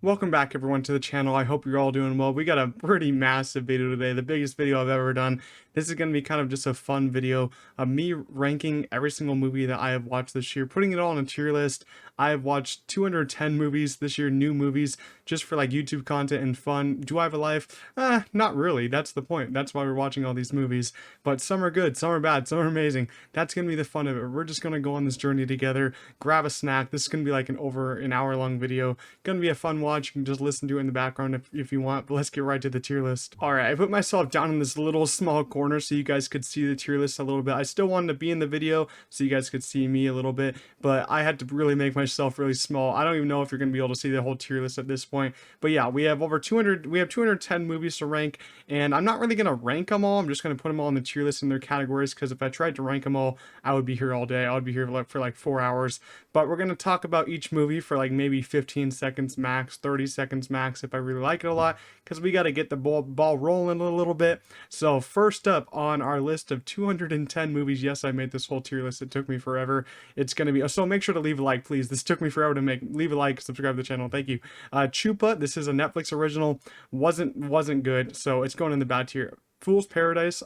Welcome back everyone to the channel. I hope you're all doing well. We got a pretty massive video today, the biggest video I've ever done. This is going to be kind of just a fun video of me ranking every single movie that I have watched this year, putting it all on a tier list. I have watched 210 movies this year, new movies, just for like YouTube content and fun. Do I have a life? Not really. That's the point. That's why we're watching all these movies. But some are good, some are bad, some are amazing. That's going to be the fun of it. We're just going to go on this journey together, grab a snack. This is going to be like over an hour long video. Going to be a fun watch. You can just listen to it in the background if you want, but let's get right to the tier list. All right, I put myself down in this little small corner so you guys could see the tier list a little bit. I still wanted to be in the video so you guys could see me a little bit, but I had to really make myself really small. I don't even know if you're going to be able to see the whole tier list at this point, but yeah, we have over 200, we have 210 movies to rank, and I'm not really going to rank them all. I'm just going to put them all in the tier list in their categories, because if I tried to rank them all, I would be here all day. I would be here for like 4 hours, but we're going to talk about each movie for like maybe 15 seconds max, 30 seconds max if I really like it a lot, because we got to get the ball rolling a little bit. So first up on our list of 210 movies, yes, I made this whole tier list. It took me forever. It's going to be, so make sure to leave a like, please. This took me forever to make. Leave a like, subscribe to the channel. Thank you. Chupa, this is a Netflix original. Wasn't good, so it's going in the bad tier. Fool's Paradise,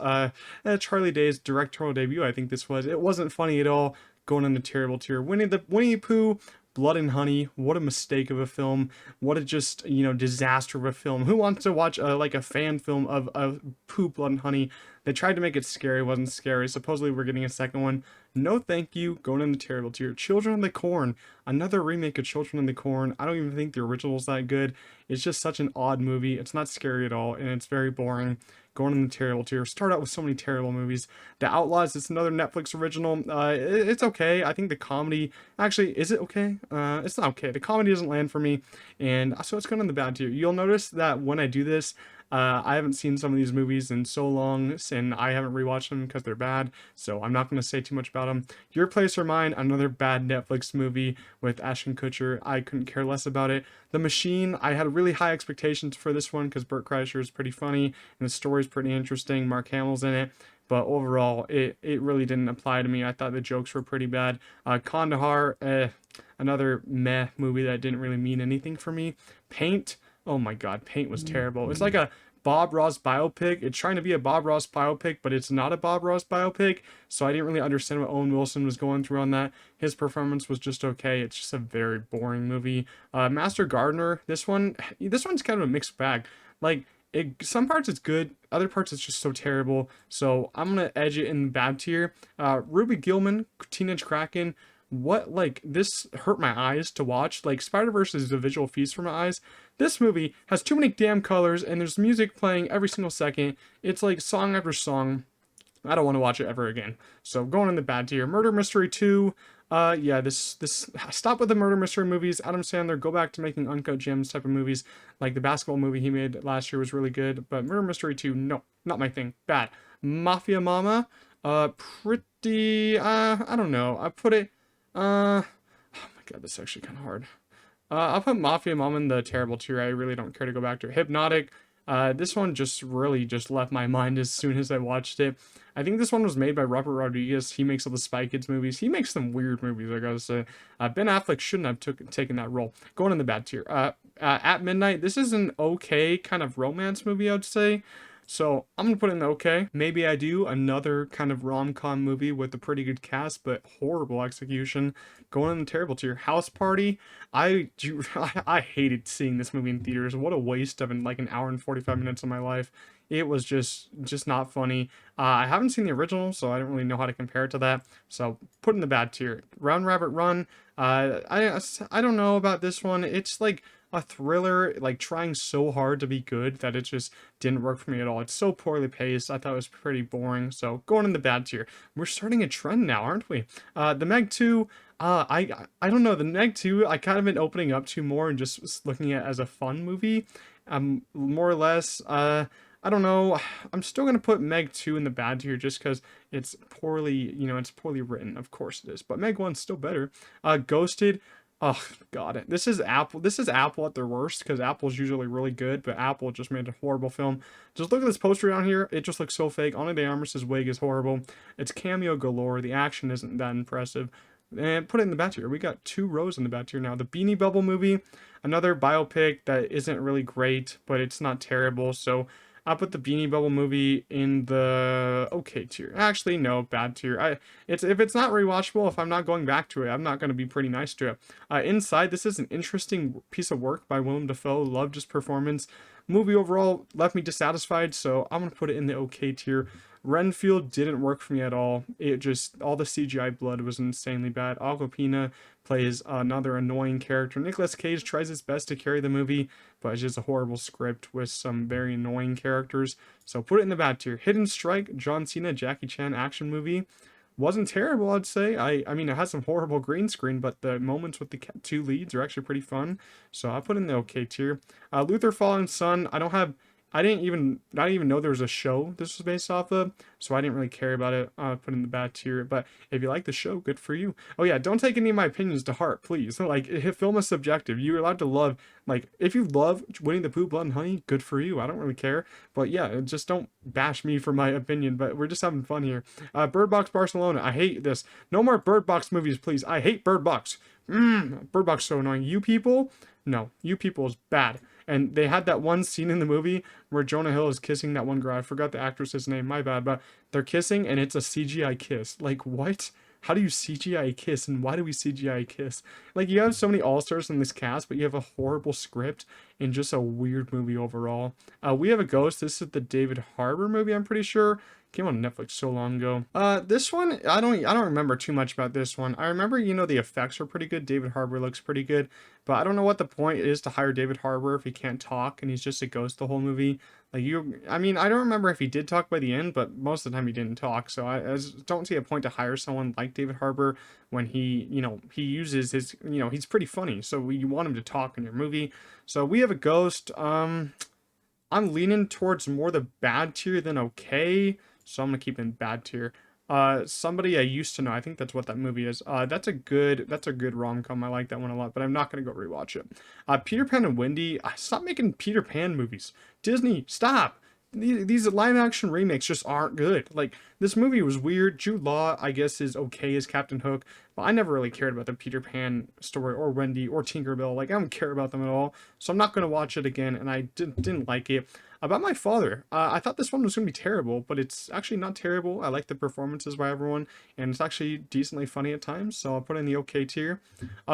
Charlie Day's directorial debut, I think this was. It wasn't funny at all, going in the terrible tier. Winnie the Pooh, Blood and Honey, what a mistake of a film. What a just, disaster of a film. Who wants to watch like a fan film of Pooh, Blood and Honey? They tried to make it scary, it wasn't scary. Supposedly we're getting a second one. No thank you, going in the terrible tier. Children of the Corn, another remake of Children of the Corn. I don't even think the original's that good. It's just such an odd movie. It's not scary at all, and it's very boring. Going in the terrible tier. Start out with so many terrible movies. The Outlaws, it's another Netflix original. It's okay. I think the comedy, actually, is it okay? It's not okay. The comedy doesn't land for me, and so it's going in the bad tier. You'll notice that when I do this, I haven't seen some of these movies in so long, and I haven't rewatched them because they're bad, so I'm not going to say too much about them. Your Place or Mine, another bad Netflix movie with Ashton Kutcher. I couldn't care less about it. The Machine, I had really high expectations for this one because Burt Kreischer is pretty funny, and the story's pretty interesting. Mark Hamill's in it. But overall, it really didn't apply to me. I thought the jokes were pretty bad. Kandahar, another meh movie that didn't really mean anything for me. Paint, oh my god, Paint was terrible. It's like a Bob Ross biopic. It's trying to be a Bob Ross biopic, but it's not a Bob Ross biopic. So I didn't really understand what Owen Wilson was going through on that. His performance was just okay. It's just a very boring movie. Master Gardener, this one's kind of a mixed bag. Like, some parts it's good, other parts it's just so terrible. So I'm gonna edge it in the bad tier. Ruby Gillman, Teenage Kraken. What, like, this hurt my eyes to watch. Like, Spider-Verse is a visual feast for my eyes. This movie has too many damn colors, and there's music playing every single second. It's like song after song. I don't want to watch it ever again. So going in the bad tier. Murder Mystery 2. Yeah, this stop with the murder mystery movies. Adam Sandler, go back to making Uncut Gems type of movies. Like the basketball movie he made last year was really good, but Murder Mystery 2, no, not my thing. Bad. Mafia Mama, pretty, I don't know. I put it, oh my god, this is actually kind of hard. I'll put Mafia Mama in the terrible tier. I really don't care to go back to it. Hypnotic. This one just really just left my mind as soon as I watched it. I think this one was made by Robert Rodriguez. He makes all the Spy Kids movies. He makes some weird movies, I gotta say. Ben Affleck shouldn't have taken that role. Going in the bad tier. At Midnight, this is an okay kind of romance movie, I'd say. So I'm gonna put it in the okay. Maybe I Do, another kind of rom-com movie with a pretty good cast, but horrible execution. Going in the terrible tier. House Party. I hated seeing this movie in theaters. What a waste of like an hour and 45 minutes of my life. It was just not funny. I haven't seen the original, so I don't really know how to compare it to that. So put in the bad tier. Round Rabbit Run. I don't know about this one. It's like a thriller, like trying so hard to be good that it just didn't work for me at all. It's so poorly paced. I thought it was pretty boring. So going in the bad tier. We're starting a trend now, aren't we? The Meg 2. I don't know. The Meg 2, I kind of been opening up to more and just looking at it as a fun movie. More or less. I don't know. I'm still gonna put Meg 2 in the bad tier just because it's poorly, it's poorly written. Of course it is, but Meg 1's still better. Ghosted. Oh god, this is Apple. This is Apple at their worst, because Apple's usually really good, but Apple just made a horrible film. Just look at this poster down here. It just looks so fake. Ana de Armas's wig is horrible. It's cameo galore. The action isn't that impressive. And put it in the bad tier. We got 2 rows in the bad tier now. The Beanie Bubble movie. Another biopic that isn't really great, but it's not terrible. So I'll put the Beanie Bubble movie in the okay tier. Actually, no, bad tier. It's if it's not rewatchable, if I'm not going back to it, I'm not going to be pretty nice to it. Inside, this is an interesting piece of work by Willem Dafoe. Loved his performance. Movie overall left me dissatisfied, so I'm gonna put it in the okay tier. Renfield didn't work for me at all. It just all the CGI blood was insanely bad. Aquafina plays another annoying character. Nicolas Cage tries his best to carry the movie, but it's just a horrible script with some very annoying characters. So put it in the bad tier. Hidden Strike, John Cena, Jackie Chan action movie. Wasn't terrible, I'd say. I mean, it has some horrible green screen, but the moments with the two leads are actually pretty fun. So I put in the okay tier. Luther Fallen Sun, I didn't even know there was a show this was based off of, so I didn't really care about it. Put in the bad tier. But if you like the show, good for you. Oh yeah, don't take any of my opinions to heart, please. Like, film is subjective. You're allowed to love, like, if you love Winnie the Pooh, Blood and Honey, good for you. I don't really care. But yeah, just don't bash me for my opinion. But we're just having fun here. Bird Box Barcelona. I hate this. No more Bird Box movies, please. I hate Bird Box. Bird Box so annoying. You people? No, You People is bad. And they had that one scene in the movie where Jonah Hill is kissing that one girl. I forgot the actress's name, my bad, but they're kissing and it's a CGI kiss. Like, what? How do you CGI kiss, and why do we CGI kiss? Like, you have so many all-stars in this cast, but you have a horrible script and just a weird movie overall. We Have a Ghost. This is the David Harbour movie, I'm pretty sure. Came on Netflix so long ago. This one, I don't remember too much about this one. I remember, the effects are pretty good. David Harbour looks pretty good, but I don't know what the point is to hire David Harbour if he can't talk and he's just a ghost the whole movie. Like, I mean, I don't remember if he did talk by the end, but most of the time he didn't talk. So I don't see a point to hire someone like David Harbour when he uses his, he's pretty funny. So you want him to talk in your movie. So We Have a Ghost. I'm leaning towards more the bad tier than okay. So I'm gonna keep in bad tier. Somebody I Used to Know. I think that's what that movie is. That's a good rom-com. I like that one a lot, but I'm not gonna go rewatch it. Peter Pan and Wendy. Stop making Peter Pan movies. Disney, stop. These live action remakes just aren't good. Like, this movie was weird. Jude Law, I guess, is okay as Captain Hook, but I never really cared about the Peter Pan story or Wendy or Tinkerbell. Like, I don't care about them at all, so I'm not going to watch it again, and I didn't like it. About My Father, I thought this one was going to be terrible, but it's actually not terrible. I like the performances by everyone, and it's actually decently funny at times, so I'll put it in the okay tier.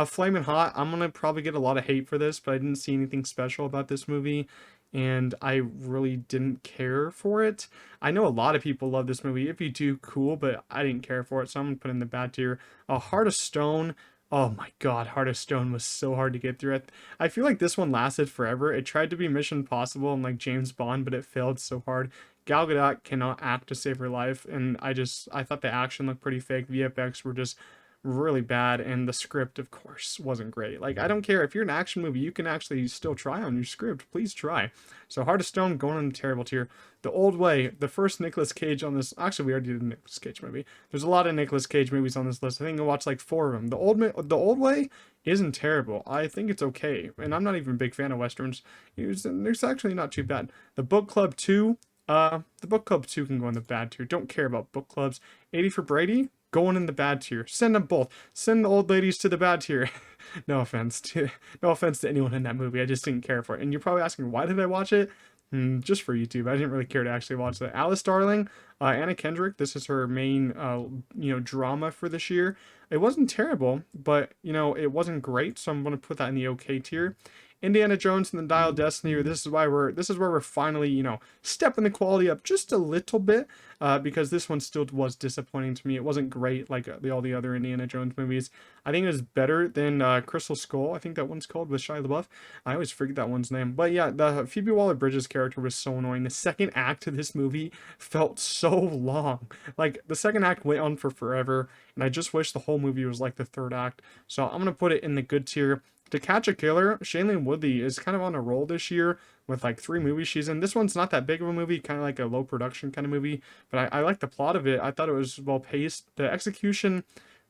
Flamin' Hot, I'm going to probably get a lot of hate for this, but I didn't see anything special about this movie, and I really didn't care for it. I know a lot of people love this movie. If you do, cool, but I didn't care for it, so I'm gonna put it in the bad tier. Heart of Stone. Oh my god, Heart of Stone was so hard to get through. I feel like this one lasted forever. It tried to be Mission Impossible and like James Bond, but it failed so hard. Gal Gadot cannot act to save her life, and I thought the action looked pretty fake. VFX were just really bad, and the script, of course, wasn't great. Like, I don't care if you're an action movie, you can actually still try on your script. Please try. So Heart of Stone going in the terrible tier. The Old Way, the first Nicolas Cage on this. Actually, we already did a Nicolas Cage movie. There's a lot of Nicolas Cage movies on this list. I think I watched like 4 of them. The Old Way isn't terrible. I think it's okay, and I'm not even a big fan of westerns. It's actually not too bad. The Book Club 2. The Book Club 2 can go in the bad tier. Don't care about book clubs. 80 for Brady, going in the bad tier. Send them both. Send the old ladies to the bad tier. No offense to anyone in that movie. I just didn't care for it. And you're probably asking, why did I watch it? Just for YouTube. I didn't really care to actually watch that. Alice Darling, Anna Kendrick. This is her main, drama for this year. It wasn't terrible, but it wasn't great. So I'm going to put that in the okay tier. Indiana Jones and the Dial of Destiny. This is where we're finally, stepping the quality up just a little bit, because this one still was disappointing to me. It wasn't great like all the other Indiana Jones movies. I think it was better than Crystal Skull. I think that one's called, with Shia LaBeouf. I always forget that one's name. But yeah, the Phoebe Waller-Bridges character was so annoying. The second act of this movie felt so long. Like, the second act went on for forever, and I just wish the whole movie was like the third act. So I'm gonna put it in the good tier. To Catch a Killer, Shailene Woodley is kind of on a roll this year with like 3 movies she's in. This one's not that big of a movie, kind of like a low production kind of movie, but I like the plot of it. I thought it was well paced. The execution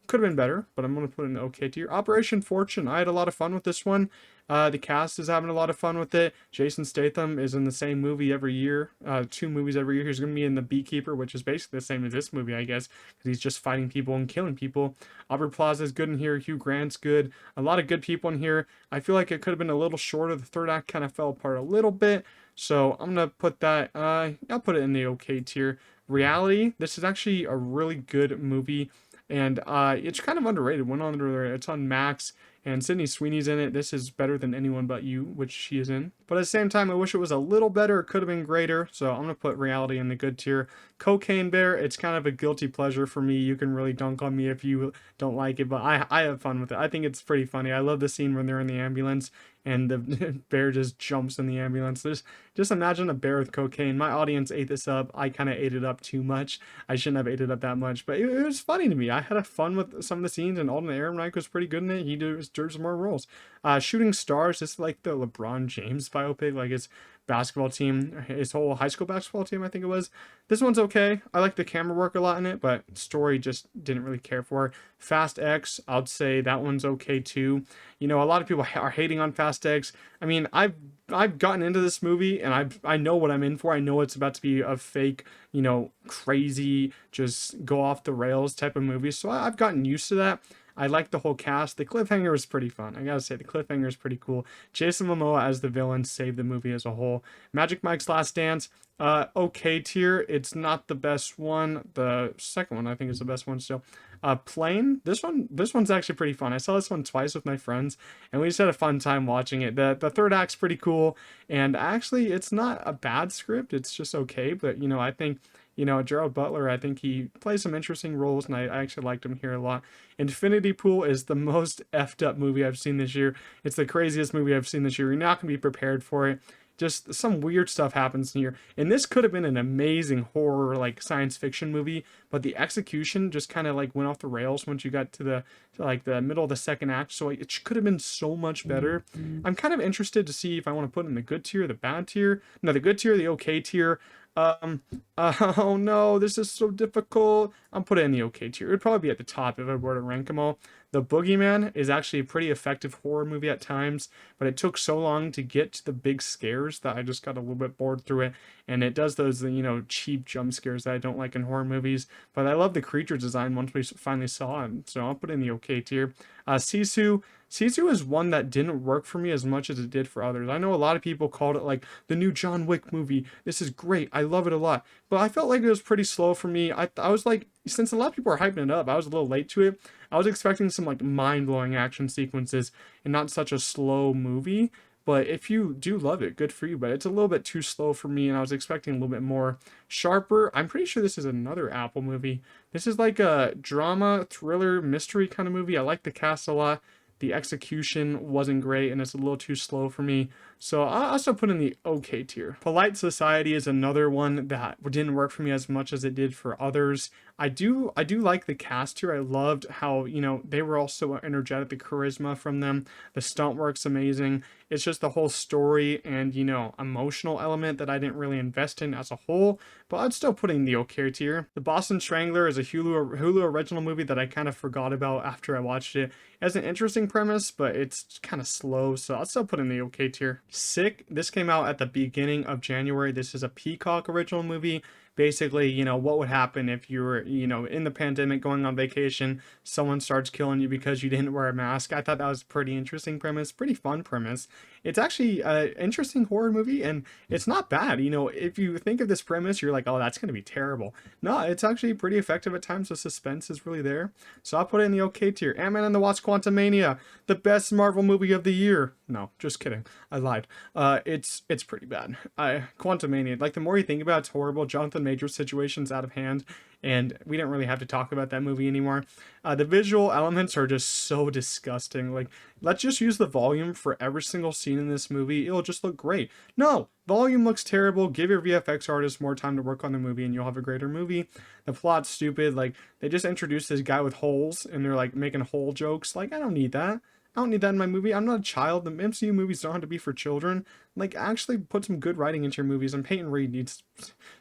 could have been better, but I'm going to put it in the okay tier. Operation Fortune, I had a lot of fun with this one. The cast is having a lot of fun with it. Jason Statham is in the same movie every year, 2 movies every year. He's going to be in The Beekeeper, which is basically the same as this movie, I guess, because he's just fighting people and killing people. Aubrey Plaza is good in here. Hugh Grant's good. A lot of good people in here. I feel like it could have been a little shorter. The third act kind of fell apart a little bit. So I'm going to put that, I'll put it in the okay tier. Reality, this is actually a really good movie, and it's kind of underrated. Went on there, it's on Max, and Sydney Sweeney's in it. This is better than Anyone But You, which she is in. But at the same time, I wish it was a little better. It could have been greater. So I'm gonna put Reality in the good tier. Cocaine Bear, it's kind of a guilty pleasure for me. You can really dunk on me if you don't like it, but I have fun with it. I think it's pretty funny. I love the scene when they're in the ambulance and the bear just jumps in the ambulance. Just imagine a bear with cocaine. My audience ate this up. I kind of ate it up too much. I shouldn't have ate it up that much, but it was funny to me. I had a fun with some of the scenes, and Alden Ehrenreich was pretty good in it. He deserves more roles. Shooting Stars, this is like the LeBron James biopic, like his basketball team, his whole high school basketball team, I think it was. This one's okay. I like the camera work a lot in it, but story just didn't really care for. Fast X, I'd say that one's okay too. You know, a lot of people are hating on Fast X. I mean, I've gotten into this movie, and I know what I'm in for. I know it's about to be a fake, you know, crazy, just go off the rails type of movie. So I've gotten used to that. I like the whole cast. The cliffhanger was pretty fun. I gotta say, the cliffhanger is pretty cool. Jason Momoa as the villain saved the movie as a whole. Magic Mike's Last Dance, okay tier. It's not the best one. The second one I think is the best one still. Plane. This one's actually pretty fun. I saw this one twice with my friends, and we just had a fun time watching it. The third act's pretty cool, and actually, it's not a bad script. It's just okay, but you know, I think. You know, Gerald Butler, I think he plays some interesting roles, and I actually liked him here a lot. Infinity Pool is the most effed up movie I've seen this year. It's the craziest movie I've seen this year. You're not going to be prepared for it. Just some weird stuff happens here. And this could have been an amazing horror, like science fiction movie, but the execution just kind of like went off the rails once you got to like the middle of the second act. So it could have been so much better. I'm kind of interested to see if I want to put it in the good tier, the bad tier. No, the good tier, the okay tier. Oh no, this is so difficult. I'm putting it in the okay tier. It would probably be at the top if I were to rank them all. The Boogeyman is actually a pretty effective horror movie at times, but it took so long to get to the big scares that I just got a little bit bored through it. And it does those, you know, cheap jump scares that I don't like in horror movies. But I love the creature design once we finally saw it, so I'll put it in the okay tier. Sisu. Sisu is one that didn't work for me as much as it did for others. I know a lot of people called it like the new John Wick movie. This is great. I love it a lot. But I felt like it was pretty slow for me. I was like, since a lot of people are hyping it up, I was a little late to it. I was expecting some like mind-blowing action sequences and not such a slow movie. But if you do love it, good for you. But it's a little bit too slow for me, and I was expecting a little bit more. Sharper, I'm pretty sure this is another Apple movie. This is like a drama, thriller, mystery kind of movie. I like the cast a lot. The execution wasn't great, and it's a little too slow for me. So I also put in the okay tier. Polite Society is another one that didn't work for me as much as it did for others. I do like the cast here. I loved how, you know, they were all so energetic, the charisma from them. The stunt work's amazing. It's just the whole story and, you know, emotional element that I didn't really invest in as a whole, but I'd still put in the okay tier. The Boston Strangler is a Hulu original movie that I kind of forgot about after I watched it. It has an interesting premise, but it's kind of slow, so I'll still put in the okay tier. Sick, this came out at the beginning of January. This is a Peacock original movie. Basically, you know, what would happen if you were, you know, in the pandemic going on vacation, someone starts killing you because you didn't wear a mask. I thought that was a pretty interesting premise, pretty fun premise. It's actually an interesting horror movie, and it's not bad. You know, if you think of this premise, you're like, oh, that's going to be terrible. No, it's actually pretty effective at times. The suspense is really there. So I'll put it in the okay tier. Ant-Man and the Wasp: Quantumania, the best Marvel movie of the year. No, just kidding. I lied. It's pretty bad. Quantumania, like the more you think about it, it's horrible. Jonathan Majors situation's out of hand, and we didn't really have to talk about that movie anymore. The visual elements are just so disgusting. Like, let's just use the volume for every single scene in this movie. It'll just look great. No, volume looks terrible. Give your VFX artist more time to work on the movie and you'll have a greater movie. The plot's stupid. Like, they just introduced this guy with holes and they're like making hole jokes. Like, I don't need that. I don't need that in my movie. I'm not a child. The MCU movies don't have to be for children. Like, actually put some good writing into your movies, and Peyton Reed needs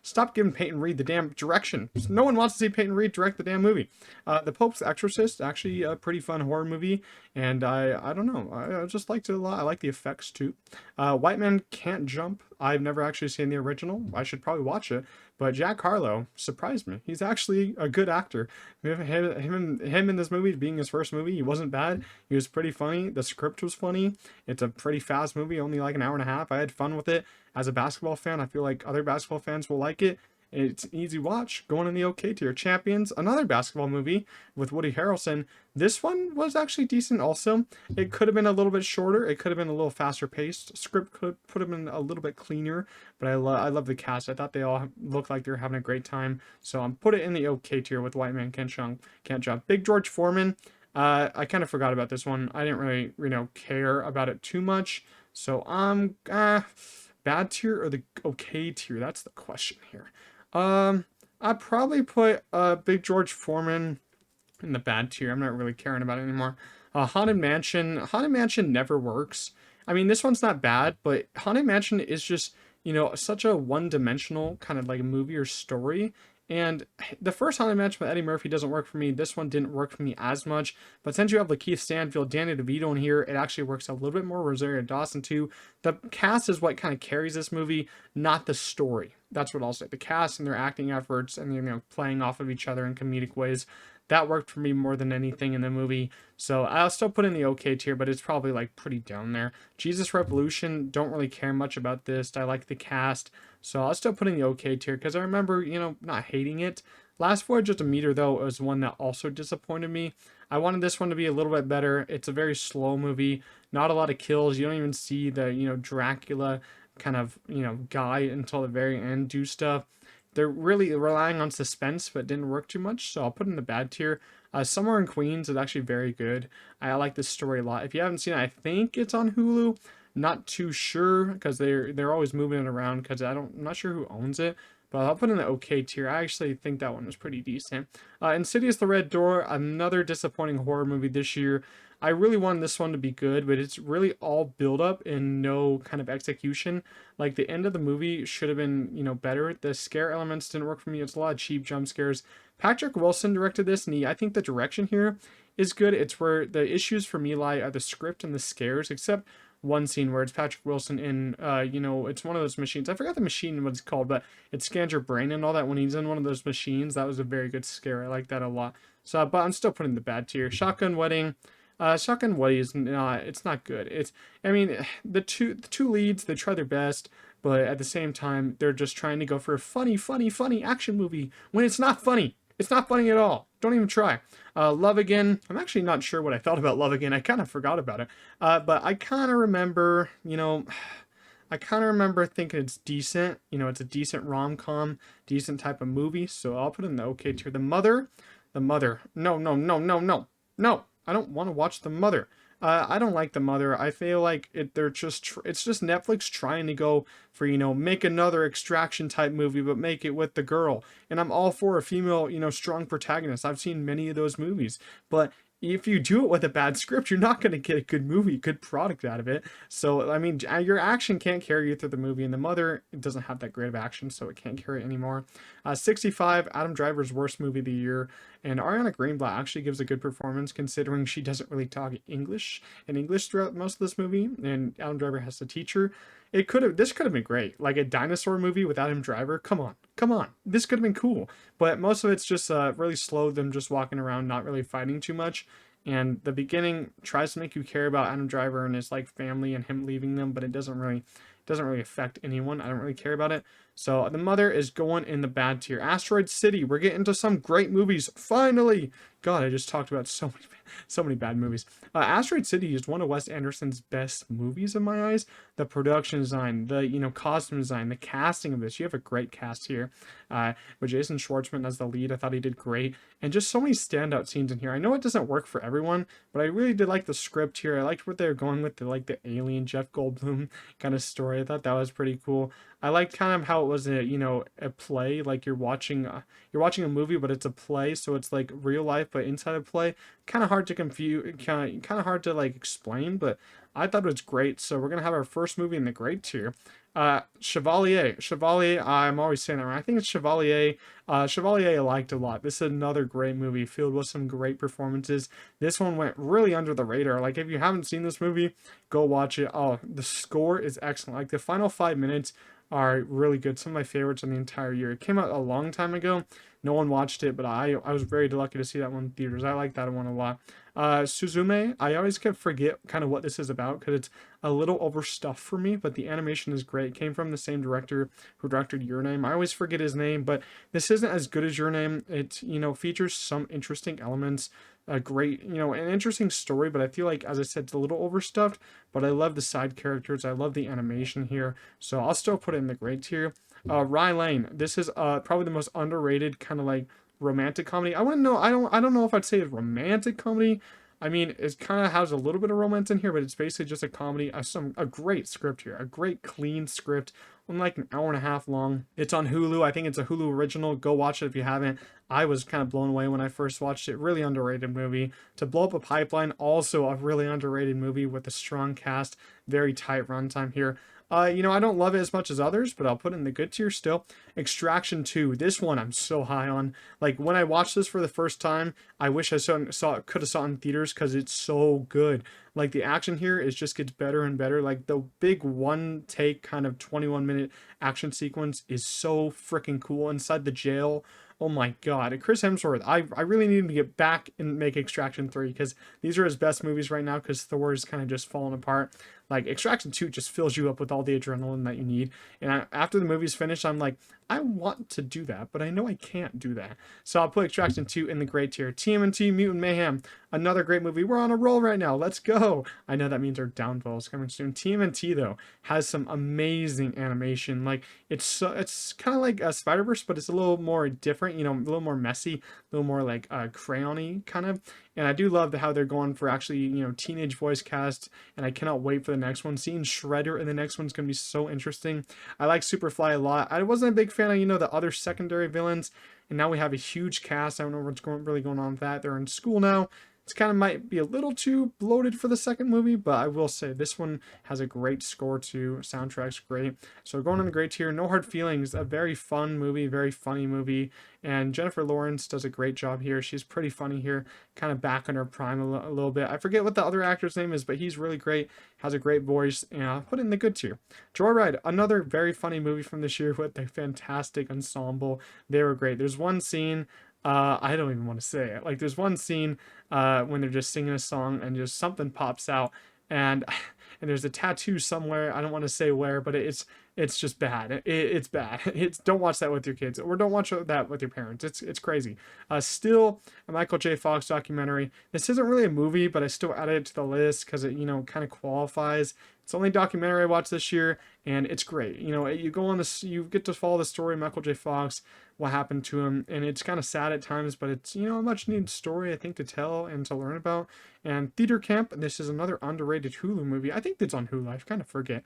stop giving Peyton Reed the damn direction. No one wants to see Peyton Reed direct the damn movie. The Pope's Exorcist, actually a pretty fun horror movie, and I don't know, I just liked it a lot. I like the effects too. White Man Can't Jump. I've never actually seen the original. I should probably watch it. But Jack Harlow surprised me. He's actually a good actor. Him in this movie being his first movie, he wasn't bad. He was pretty funny. The script was funny. It's a pretty fast movie, only like an hour and a half. I had fun with it. As a basketball fan, I feel like other basketball fans will like it. It's an easy watch. Going in the OK tier. Champions, another basketball movie with Woody Harrelson. This one was actually decent also. It could have been a little bit shorter. It could have been a little faster paced. Script could have been a little bit cleaner. But I love the cast. I thought they all looked like they were having a great time. So I'm put it in the OK tier with White Man Can't Jump. Big George Foreman. I kind of forgot about this one. I didn't really, care about it too much. So bad tier or the OK tier? That's the question here. I'd probably put Big George Foreman in the bad tier. I'm not really caring about it anymore. Haunted Mansion. Haunted Mansion never works. I mean, this one's not bad, but Haunted Mansion is just, such a one-dimensional kind of like movie or story. And the first Haunted Mansion with Eddie Murphy doesn't work for me. This one didn't work for me as much. But since you have Lakeith Stanfield, Danny DeVito in here, it actually works a little bit more. Rosario Dawson too. The cast is what kind of carries this movie, not the story. That's what I'll say. The cast and their acting efforts and playing off of each other in comedic ways, that worked for me more than anything in the movie. So I'll still put in the OK tier, but it's probably like pretty down there. Jesus Revolution, don't really care much about this. I like the cast, so I'll still put in the OK tier because I remember, not hating it. Last Voyage of Demeter, though, was one that also disappointed me. I wanted this one to be a little bit better. It's a very slow movie, not a lot of kills. You don't even see the, Dracula kind of, guy until the very end do stuff. They're really relying on suspense, but it didn't work too much, so I'll put in the bad tier. Somewhere in Queens is actually very good. I like this story a lot. If you haven't seen it, I think it's on Hulu. Not too sure because they're always moving it around because I'm not sure who owns it. But I'll put in the OK tier. I actually think that one was pretty decent. Insidious: The Red Door, another disappointing horror movie this year. I really wanted this one to be good, but it's really all build up and no kind of execution. Like the end of the movie should have been, better. The scare elements didn't work for me. It's a lot of cheap jump scares. Patrick Wilson directed this, and I think the direction here is good. It's where the issues for me lie are the script and the scares, except one scene where it's Patrick Wilson in, it's one of those machines. I forgot the machine, what it's called, but it scans your brain and all that when he's in one of those machines. That was a very good scare. I like that a lot. So, but I'm still putting the bad tier. Shotgun Wedding. Shotgun Wedding is not, it's not good. The two leads, they try their best, but at the same time, they're just trying to go for a funny action movie when it's not funny. It's not funny at all. Don't even try. Love Again. I'm actually not sure what I thought about Love Again. I kind of forgot about it. But I kind of remember, thinking it's decent. It's a decent rom-com, decent type of movie. So I'll put it in the OK tier. The Mother. No. No. I don't want to watch The Mother. I don't like The Mother. I feel like it's just Netflix trying to go for, make another Extraction type movie, but make it with the girl. And I'm all for a female, strong protagonist. I've seen many of those movies, but if you do it with a bad script, you're not going to get a good movie, good product out of it. So, I mean, your action can't carry you through the movie. And The Mother, it doesn't have that great of action, so it can't carry it anymore. 65, Adam Driver's worst movie of the year. And Ariana Greenblatt actually gives a good performance considering she doesn't really talk English throughout most of this movie. And Adam Driver has to teach her. This could have been great. Like a dinosaur movie with Adam Driver. Come on. This could have been cool. But most of it's just really slow, them just walking around, not really fighting too much. And the beginning tries to make you care about Adam Driver and his like family and him leaving them, but it doesn't really affect anyone. I don't really care about it. So The Mother is going in the bad tier. Asteroid City. We're getting to some great movies. Finally. God, I just talked about so many bad movies. Asteroid City is one of Wes Anderson's best movies in my eyes. The production design, the costume design, the casting of this. You have a great cast here. With Jason Schwartzman as the lead, I thought he did great. And just so many standout scenes in here. I know it doesn't work for everyone, but I really did like the script here. I liked what they were going with, the alien Jeff Goldblum kind of story. story. I thought that was pretty cool. I liked kind of how it was a, a play, like you're watching a movie, but it's a play, so it's like real life, but inside a play. Kind of hard to confuse, kind of hard to like explain, but I thought it was great. So we're gonna have our first movie in the great tier. Chevalier. I'm always saying that right. I think it's Chevalier. Chevalier I liked a lot. This is another great movie filled with some great performances. This one went really under the radar. Like if you haven't seen this movie, go watch it. Oh, the score is excellent. Like the final 5 minutes are really good. Some of my favorites in the entire year. It came out a long time ago. No one watched it, but I was very lucky to see that one in theaters. I like that one a lot. Suzume, I always could forget kind of what this is about because it's a little overstuffed for me, but the animation is great. It came from the same director who directed Your Name. I always forget his name, but this isn't as good as Your Name. It, features some interesting elements, a great, an interesting story, but I feel like, as I said, it's a little overstuffed, but I love the side characters. I love the animation here, so I'll still put it in the great tier. Rye Lane, this is probably the most underrated kind of like romantic comedy. I wouldn't know. I don't know if I'd say it's romantic comedy. I mean, it kind of has a little bit of romance in here, but it's basically just a comedy. A great script here, a great clean script, only like an hour and a half long. It's on Hulu. I think it's a Hulu original. Go watch it if you haven't. I was kind of blown away when I first watched it. Really underrated movie. To Blow Up a Pipeline, also a really underrated movie with a strong cast, very tight runtime here. I don't love it as much as others, but I'll put it in the good tier still. Extraction 2. This one I'm so high on. Like when I watched this for the first time, I wish I could have saw it in theaters because it's so good. Like the action here is just gets better and better. Like the big one take kind of 21-minute action sequence is so freaking cool inside the jail. Oh my god, Chris Hemsworth, I really need him to get back and make Extraction 3 because these are his best movies right now because Thor is kind of just falling apart. Like Extraction 2 just fills you up with all the adrenaline that you need. And after the movie's finished, I'm like, I want to do that, but I know I can't do that. So I'll put Extraction 2 in the great tier. TMNT Mutant Mayhem, another great movie. We're on a roll right now. Let's go. I know that means our downfall is coming soon. TMNT though has some amazing animation. Like it's kind of like a Spider-Verse, but it's a little more different. A little more messy, a little more like crayon-y kind of. And I do love how they're going for actually, teenage voice cast. And I cannot wait for the next one. Seeing Shredder in the next one's going to be so interesting. I like Superfly a lot. I wasn't a big fan of, the other secondary villains. And now we have a huge cast. I don't know what's really going on with that. They're in school now. It's kind of might be a little too bloated for the second movie, but I will say this one has a great score too. Soundtrack's great. So going on the great tier, No Hard Feelings, a very fun movie, very funny movie. And Jennifer Lawrence does a great job here. She's pretty funny here, kind of back in her prime a little bit. I forget what the other actor's name is, but he's really great, has a great voice, and I'll put it in the good tier. Joyride, another very funny movie from this year with a fantastic ensemble. They were great. There's one scene, I don't even want to say it. Like there's one scene when they're just singing a song and just something pops out and and there's a tattoo somewhere. I don't want to say where, but it's just bad. It's bad. It's don't watch that with your kids or don't watch that with your parents. It's crazy. Still a Michael J. Fox documentary. This isn't really a movie, but I still added it to the list because it kind of qualifies. It's the only documentary I watched this year, and it's great. You go on this, you get to follow the story of Michael J. Fox, what happened to him, and it's kind of sad at times, but it's a much needed story I think to tell and to learn about. And Theater Camp, this is another underrated Hulu movie. I think it's on Hulu. I kind of forget.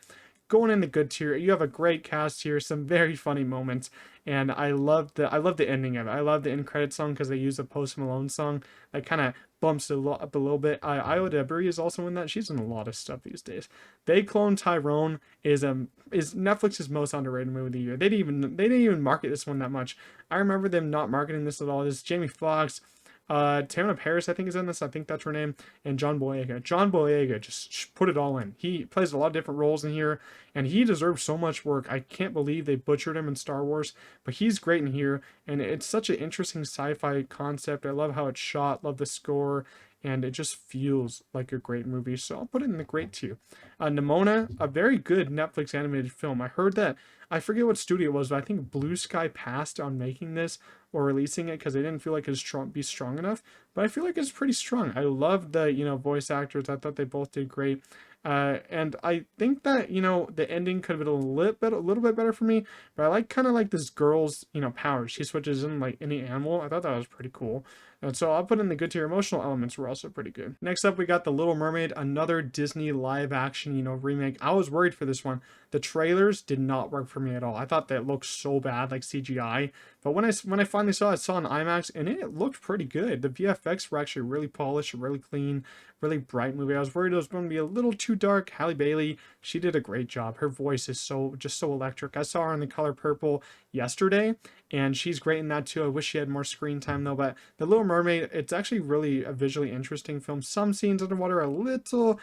Going in the good tier, you have a great cast here, some very funny moments, and I love the ending of it. I love the end credit song because they use a Post Malone song that kind of bumps it up a little bit. Io Debris is also in that. She's in a lot of stuff these days. They Clone Tyrone is Netflix's most underrated movie of the year. They didn't even market this one that much. I remember them not marketing this at all. This is Jamie Foxx. Tamara Paris, I think, is in this. I think that's her name. And John Boyega. John Boyega just put it all in. He plays a lot of different roles in here, and he deserves so much work. I can't believe they butchered him in Star Wars, but he's great in here, and it's such an interesting sci-fi concept. I love how it's shot, love the score, and it just feels like a great movie. So I'll put it in the great tier. Nimona, a very good Netflix animated film. I heard that, I forget what studio it was, but I think Blue Sky passed on making this or releasing it because they didn't feel like it would be strong enough. But I feel like it's pretty strong. I love the voice actors. I thought they both did great. And I think that, the ending could have been a little bit better for me, but I kind of like this girl's, power. She switches in like any animal. I thought that was pretty cool. And so I'll put in the good tier. Emotional elements were also pretty good. Next up, we got The Little Mermaid, another Disney live action, remake. I was worried for this one. The trailers did not work for me at all. I thought that looked so bad, like CGI. But when I finally saw it, I saw it in IMAX, and it looked pretty good. The VFX were actually really polished, really clean, really bright movie. I was worried it was going to be a little too dark. Halle Bailey, she did a great job. Her voice is so electric. I saw her in The Color Purple yesterday, and she's great in that too. I wish she had more screen time though. But The Little Mermaid, it's actually really a visually interesting film. Some scenes underwater are a little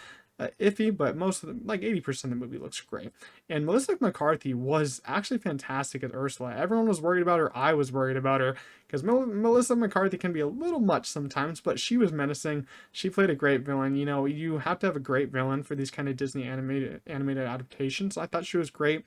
iffy, but most of them, like 80% of the movie, looks great. And Melissa McCarthy was actually fantastic as Ursula. Everyone was worried about her. I was worried about her because Melissa McCarthy can be a little much sometimes, but she was menacing. She played a great villain. You have to have a great villain for these kind of Disney animated adaptations. I thought she was great.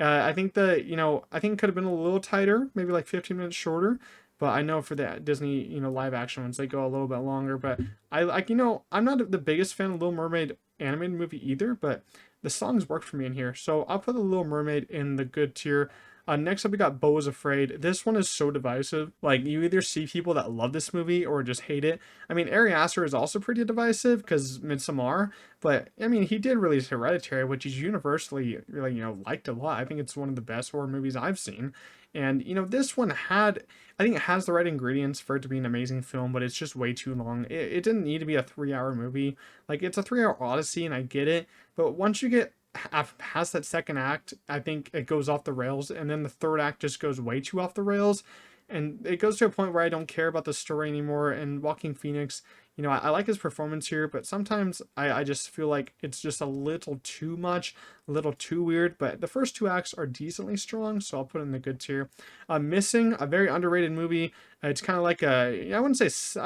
I think I think it could have been a little tighter, maybe like 15 minutes shorter. But I know for the Disney, live action ones, they go a little bit longer. But I like, I'm not the biggest fan of Little Mermaid animated movie either, but the songs work for me in here. So I'll put the Little Mermaid in the good tier. Next up, we got Beau is Afraid. This one is so divisive. Like, you either see people that love this movie or just hate it. I mean, Ari Aster is also pretty divisive because Midsommar, but I mean, he did release Hereditary, which is universally really, liked a lot. I think it's one of the best horror movies I've seen. And, this one I think it has the right ingredients for it to be an amazing film, but it's just way too long. It didn't need to be a 3-hour movie. Like, it's a 3-hour odyssey, and I get it. But once you get past that second act, I think it goes off the rails, and then the third act just goes way too off the rails, and it goes to a point where I don't care about the story anymore. And Joaquin Phoenix, I like his performance here, but sometimes I just feel like it's just a little too much, a little too weird. But the first two acts are decently strong, so I'll put it in the good tier. Missing, a very underrated movie. It's kind of like I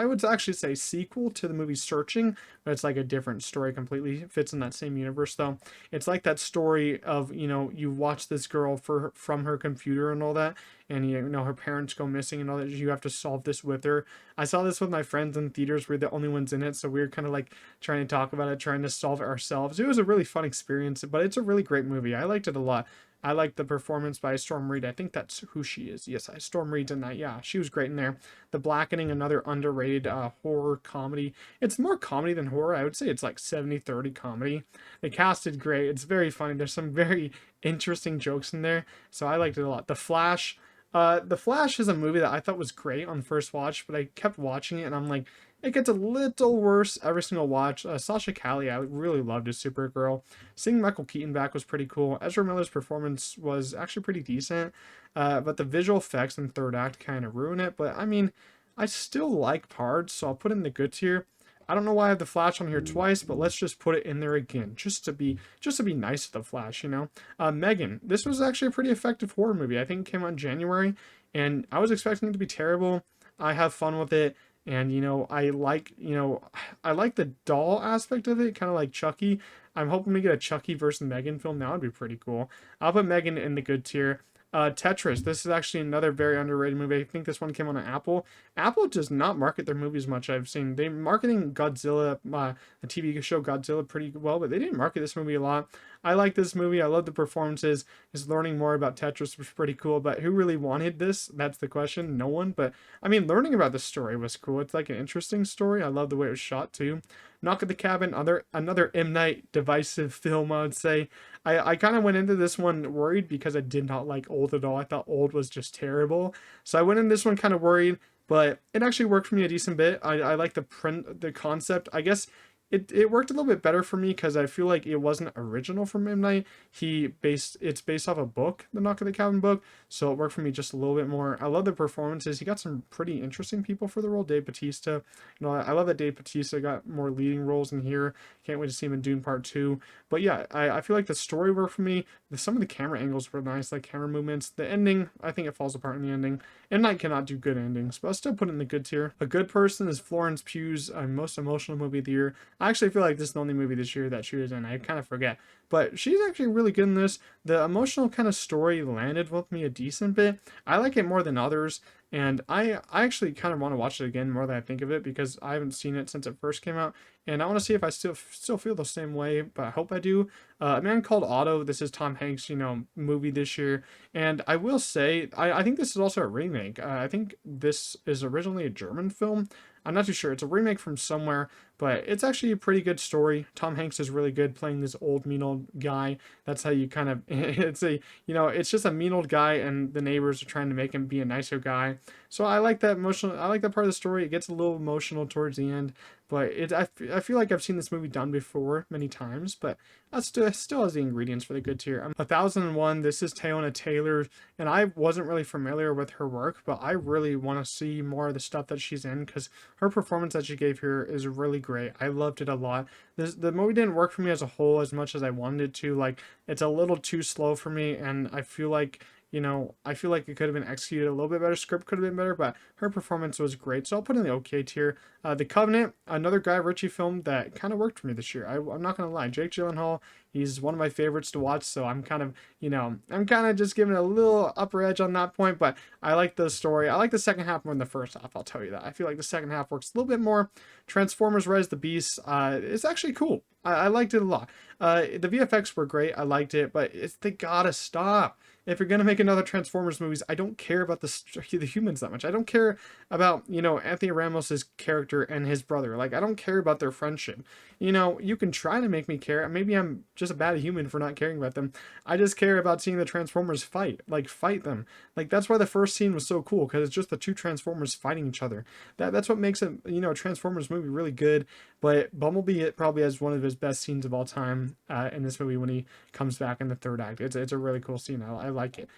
would actually say sequel to the movie Searching, but it's like a different story completely. It fits in that same universe though. It's like that story of, you watch this girl from her computer and all that, and her parents go missing and all that. You have to solve this with her. I saw this with my friends in theaters. We're the only ones in it, so we were kind of like trying to talk about it, trying to solve it ourselves. It was a really fun experience, but it's a really great movie. I liked it a lot. I like the performance by Storm Reid. I think that's who she is. Yes, Storm Reid's in that. Yeah, she was great in there. The Blackening, another underrated horror comedy. It's more comedy than horror. I would say it's like 70-30 comedy. The cast is great. It's very funny. There's some very interesting jokes in there, so I liked it a lot. The Flash. The Flash is a movie that I thought was great on first watch, but I kept watching it and I'm like, it gets a little worse every single watch. Sasha Calle, I really loved as Supergirl. Seeing Michael Keaton back was pretty cool. Ezra Miller's performance was actually pretty decent, but the visual effects in third act kind of ruin it. But I mean, I still like parts, so I'll put it in the good tier. I don't know why I have the Flash on here twice, but let's just put it in there again, just to be nice to the Flash, Megan, this was actually a pretty effective horror movie. I think it came out in January, and I was expecting it to be terrible. I have fun with it. And I like the doll aspect of it, kind of like Chucky. I'm hoping we get a Chucky versus Megan film. That would be pretty cool. I'll put Megan in the good tier. Tetris. This is actually another very underrated movie. I think this one came on Apple. Apple does not market their movies much. I've seen they marketing Godzilla, the TV show Godzilla, pretty well, but they didn't market this movie a lot. I like this movie. I love the performances. Just learning more about Tetris was pretty cool. But who really wanted this? That's the question. No one. But I mean, learning about the story was cool. It's like an interesting story. I love the way it was shot too. Knock at the Cabin, another M. Night divisive film, I would say. I kind of went into this one worried because I did not like Old at all. I thought Old was just terrible. So I went in this one kind of worried, but it actually worked for me a decent bit. I like the concept. I guess it worked a little bit better for me because I feel like it wasn't original from M. Night. It's based off a book, the Knock at the Cabin book, so it worked for me just a little bit more. I love the performances. He got some pretty interesting people for the role. Dave Bautista, I love that Dave Bautista got more leading roles in here. Can't wait to see him in Dune Part 2. But yeah, I feel like the story worked for me. Some of the camera angles were nice, like camera movements. The ending, I think it falls apart in the ending. M. Night cannot do good endings, but I'll still put it in the good tier. A Good Person is Florence Pugh's most emotional movie of the year. I actually feel like this is the only movie this year that she was in. I kind of forget. But she's actually really good in this. The emotional kind of story landed with me a decent bit. I like it more than others. And I actually kind of want to watch it again more than I think of it, because I haven't seen it since it first came out, and I want to see if I still feel the same way. But I hope I do. A Man Called Otto. This is Tom Hanks, movie this year, and I will say I think this is also a remake. I think this is originally a German film. I'm not too sure. It's a remake from somewhere, but it's actually a pretty good story. Tom Hanks is really good playing this old mean old guy. That's how you kind of it's just a mean old guy, and the neighbors are trying to make him be a nicer guy. So I like that emotional. I like that part of the story. It gets a little emotional towards the end, but I feel like I've seen this movie done before many times, but that still has the ingredients for the good tier. 1001. This is Teyana Taylor, and I wasn't really familiar with her work, but I really want to see more of the stuff that she's in, because her performance that she gave here is really great. I loved it a lot. The movie didn't work for me as a whole as much as I wanted it to. Like, it's a little too slow for me, and I feel like it could have been executed a little bit better. Script could have been better, but her performance was great. So I'll put in the okay tier. The Covenant, another Guy Ritchie film that kind of worked for me this year. I'm not gonna lie, Jake Gyllenhaal, he's one of my favorites to watch. So I'm kind of just giving it a little upper edge on that point. But I like the story. I like the second half more than the first half. I'll tell you that. I feel like the second half works a little bit more. Transformers: Rise of the Beast. It's actually cool. I liked it a lot. The VFX were great. I liked it, but they gotta stop. If you're gonna make another Transformers movies, I don't care about the humans that much. I don't care about Anthony Ramos's character and his brother. Like, I don't care about their friendship. You can try to make me care. Maybe I'm just a bad human for not caring about them. I just care about seeing the Transformers fight. Like, fight them. Like, that's why the first scene was so cool, because it's just the two Transformers fighting each other. That's what makes a Transformers movie really good. But Bumblebee, it probably has one of his best scenes of all time in this movie when he comes back in the third act. It's a really cool scene. I like it.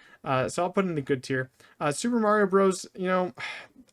So I'll put it in the good tier. Super Mario Bros.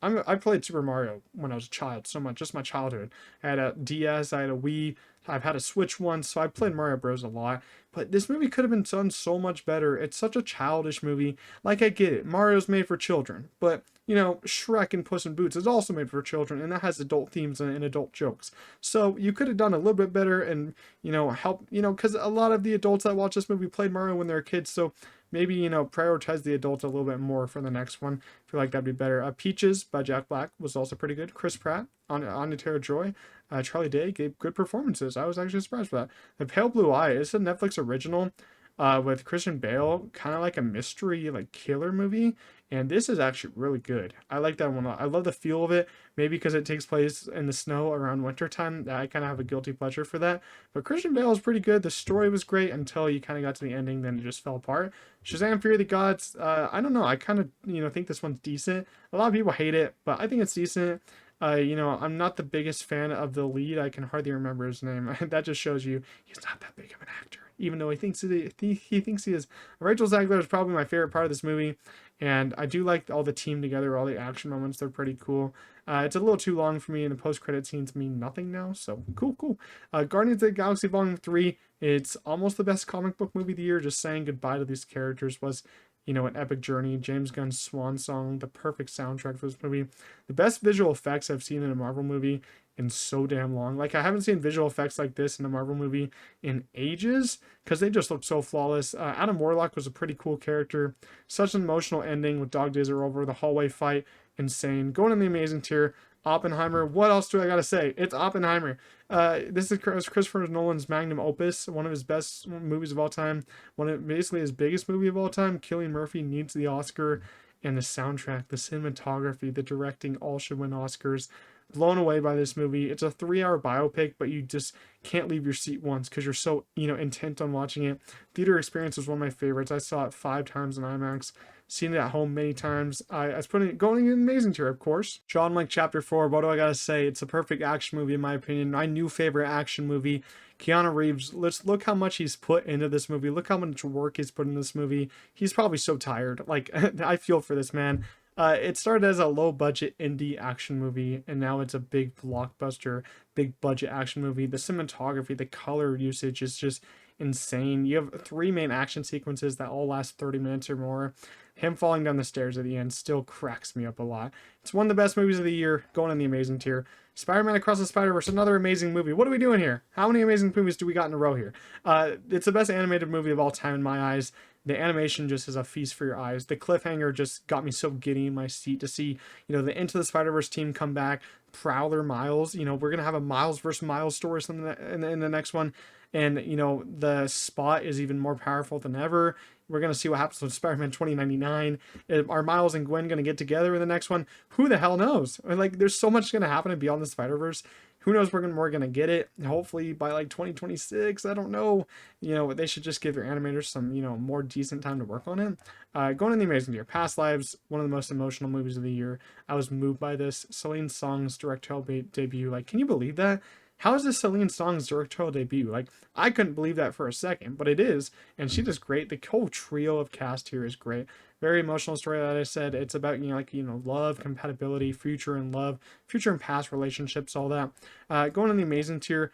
I played Super Mario when I was a child so much, just my childhood. I had a DS, I had a Wii, I've had a Switch once, so I played Mario Bros. A lot. But this movie could have been done so much better. It's such a childish movie. Like, I get it, Mario's made for children, but Shrek and Puss in Boots is also made for children, and that has adult themes and adult jokes. So you could have done a little bit better, and help, because a lot of the adults that watch this movie played Mario when they were kids, so maybe prioritize the adults a little bit more for the next one. I feel like that'd be better. Peaches by Jack Black was also pretty good. Chris Pratt, Anya Taylor-Joy, Charlie Day gave good performances. I was actually surprised by that. The Pale Blue Eye is a Netflix original with Christian Bale, kind of like a mystery, like killer movie. And this is actually really good. I like that one a lot. I love the feel of it. Maybe because it takes place in the snow around wintertime. I kind of have a guilty pleasure for that. But Christian Bale is pretty good. The story was great until you kind of got to the ending. Then it just fell apart. Shazam! Fury of the Gods. I don't know. I kind of think this one's decent. A lot of people hate it, but I think it's decent. I'm not the biggest fan of the lead. I can hardly remember his name. That just shows you he's not that big of an actor, even though he thinks he is. Rachel Zegler is probably my favorite part of this movie, and I do like all the team together, all the action moments. They're pretty cool. It's a little too long for me, and the post-credit scenes mean nothing now. So cool. Guardians of the Galaxy Volume 3. It's almost the best comic book movie of the year. Just saying goodbye to these characters was an epic journey. James Gunn's swan song, the perfect soundtrack for this movie. The best visual effects I've seen in a Marvel movie in so damn long. Like, I haven't seen visual effects like this in a Marvel movie in ages, because they just look so flawless. Adam Warlock was a pretty cool character. Such an emotional ending with Dog Days Are Over. The hallway fight, insane. Going in the amazing tier. Oppenheimer. What else do I gotta say? It's Oppenheimer. This is Christopher Nolan's magnum opus, one of his best movies of all time, basically his biggest movie of all time. Cillian Murphy needs the Oscar, and the soundtrack, the cinematography, the directing all should win Oscars. Blown away by this movie. It's a 3-hour biopic, but you just can't leave your seat once because you're so intent on watching it. Theater experience was one of my favorites. I saw it 5 times in IMAX. Seen it at home many times. I was going in amazing tier, of course. John Wick Chapter 4. What do I gotta say? It's a perfect action movie in my opinion. My new favorite action movie. Keanu Reeves. Let's look how much he's put into this movie. Look how much work he's put in this movie. He's probably so tired. Like, I feel for this man. It started as a low-budget indie action movie, and now it's a big blockbuster, big-budget action movie. The cinematography, the color usage is just insane. You have 3 main action sequences that all last 30 minutes or more. him falling down the stairs at the end still cracks me up a lot. It's one of the best movies of the year, going in the amazing tier. Spider-Man Across the Spider-Verse, another amazing movie. What are we doing here? How many amazing movies do we got in a row here? It's the best animated movie of all time in my eyes. The animation just is a feast for your eyes. The cliffhanger just got me so giddy in my seat to see, the Into the Spider-Verse team come back. Prowler, Miles, we're going to have a Miles versus Miles story in the next one. And, the Spot is even more powerful than ever. We're going to see what happens with Spider-Man 2099. Are Miles and Gwen going to get together in the next one? Who the hell knows? There's so much going to happen in Beyond the Spider-Verse. Who knows we're going to get it? Hopefully by 2026. I don't know. They should just give their animators some, more decent time to work on it. Going in the amazing year. Past Lives, one of the most emotional movies of the year. I was moved by this. Celine Song's directorial debut. Can you believe that? How is this Celine Song's directorial debut? I couldn't believe that for a second, but it is, and she does great. The whole trio of cast here is great. Very emotional story that I said. It's about, love, compatibility, future and love, future and past relationships, all that. Going in the amazing tier,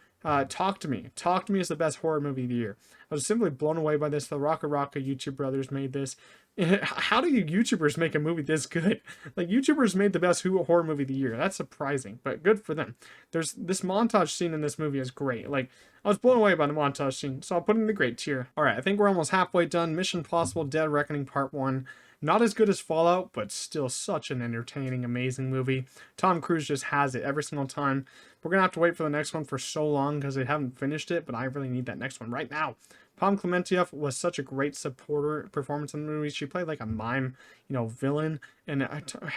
Talk to Me. Talk to Me is the best horror movie of the year. I was simply blown away by this. The Rocka YouTube brothers made this. How do you YouTubers make a movie this good? YouTubers made the best horror movie of the year. That's surprising, but good for them. There's this montage scene in this movie is great. I was blown away by the montage scene, so I'll put it in the great tier. All right, I think we're almost halfway done. Mission Impossible: Dead Reckoning Part 1. Not as good as Fallout, but still such an entertaining, amazing movie. Tom Cruise just has it every single time. We're going to have to wait for the next one for so long because they haven't finished it, but I really need that next one right now. Pom Klementieff was such a great supporter performance in the movie. She played like a mime, villain. And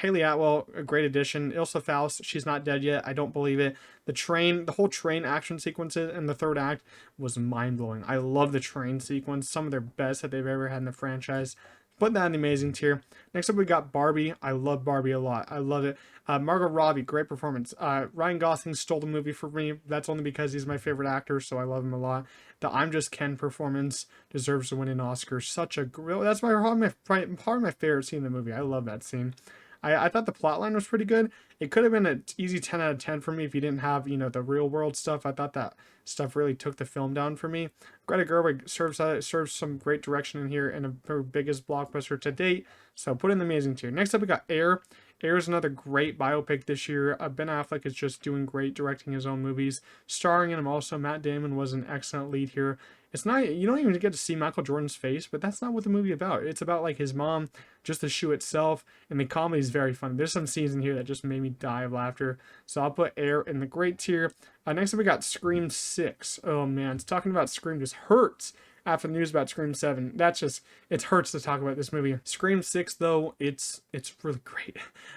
Haley Atwell, a great addition. Ilsa Faust, she's not dead yet. I don't believe it. The whole train action sequences in the third act was mind-blowing. I love the train sequence. Some of their best that they've ever had in the franchise. Put that in the amazing tier. Next up, we got Barbie. I love Barbie a lot. I love it. Margot Robbie, great performance. Ryan Gosling stole the movie for me. That's only because he's my favorite actor, so I love him a lot. The I'm Just Ken performance deserves to win an Oscar. That's part of my favorite scene in the movie. I love that scene. I thought the plotline was pretty good. It could have been an easy 10 out of 10 for me if you didn't have, the real world stuff. I thought that stuff really took the film down for me. Greta Gerwig serves some great direction in here and her biggest blockbuster to date. So put in the amazing tier. Next up, we got Air. Air is another great biopic this year. Ben Affleck is just doing great directing his own movies. Starring in him also, Matt Damon was an excellent lead here. It's not, you don't even get to see Michael Jordan's face, but that's not what the movie is about. It's about his mom, just the shoe itself, and the comedy is very funny. There's some scenes in here that just made me die of laughter. So I'll put Air in the great tier. Next up we got Scream 6. Oh man, talking about Scream just hurts. After the news about Scream 7, it hurts to talk about this movie. Scream 6, though, it's really great.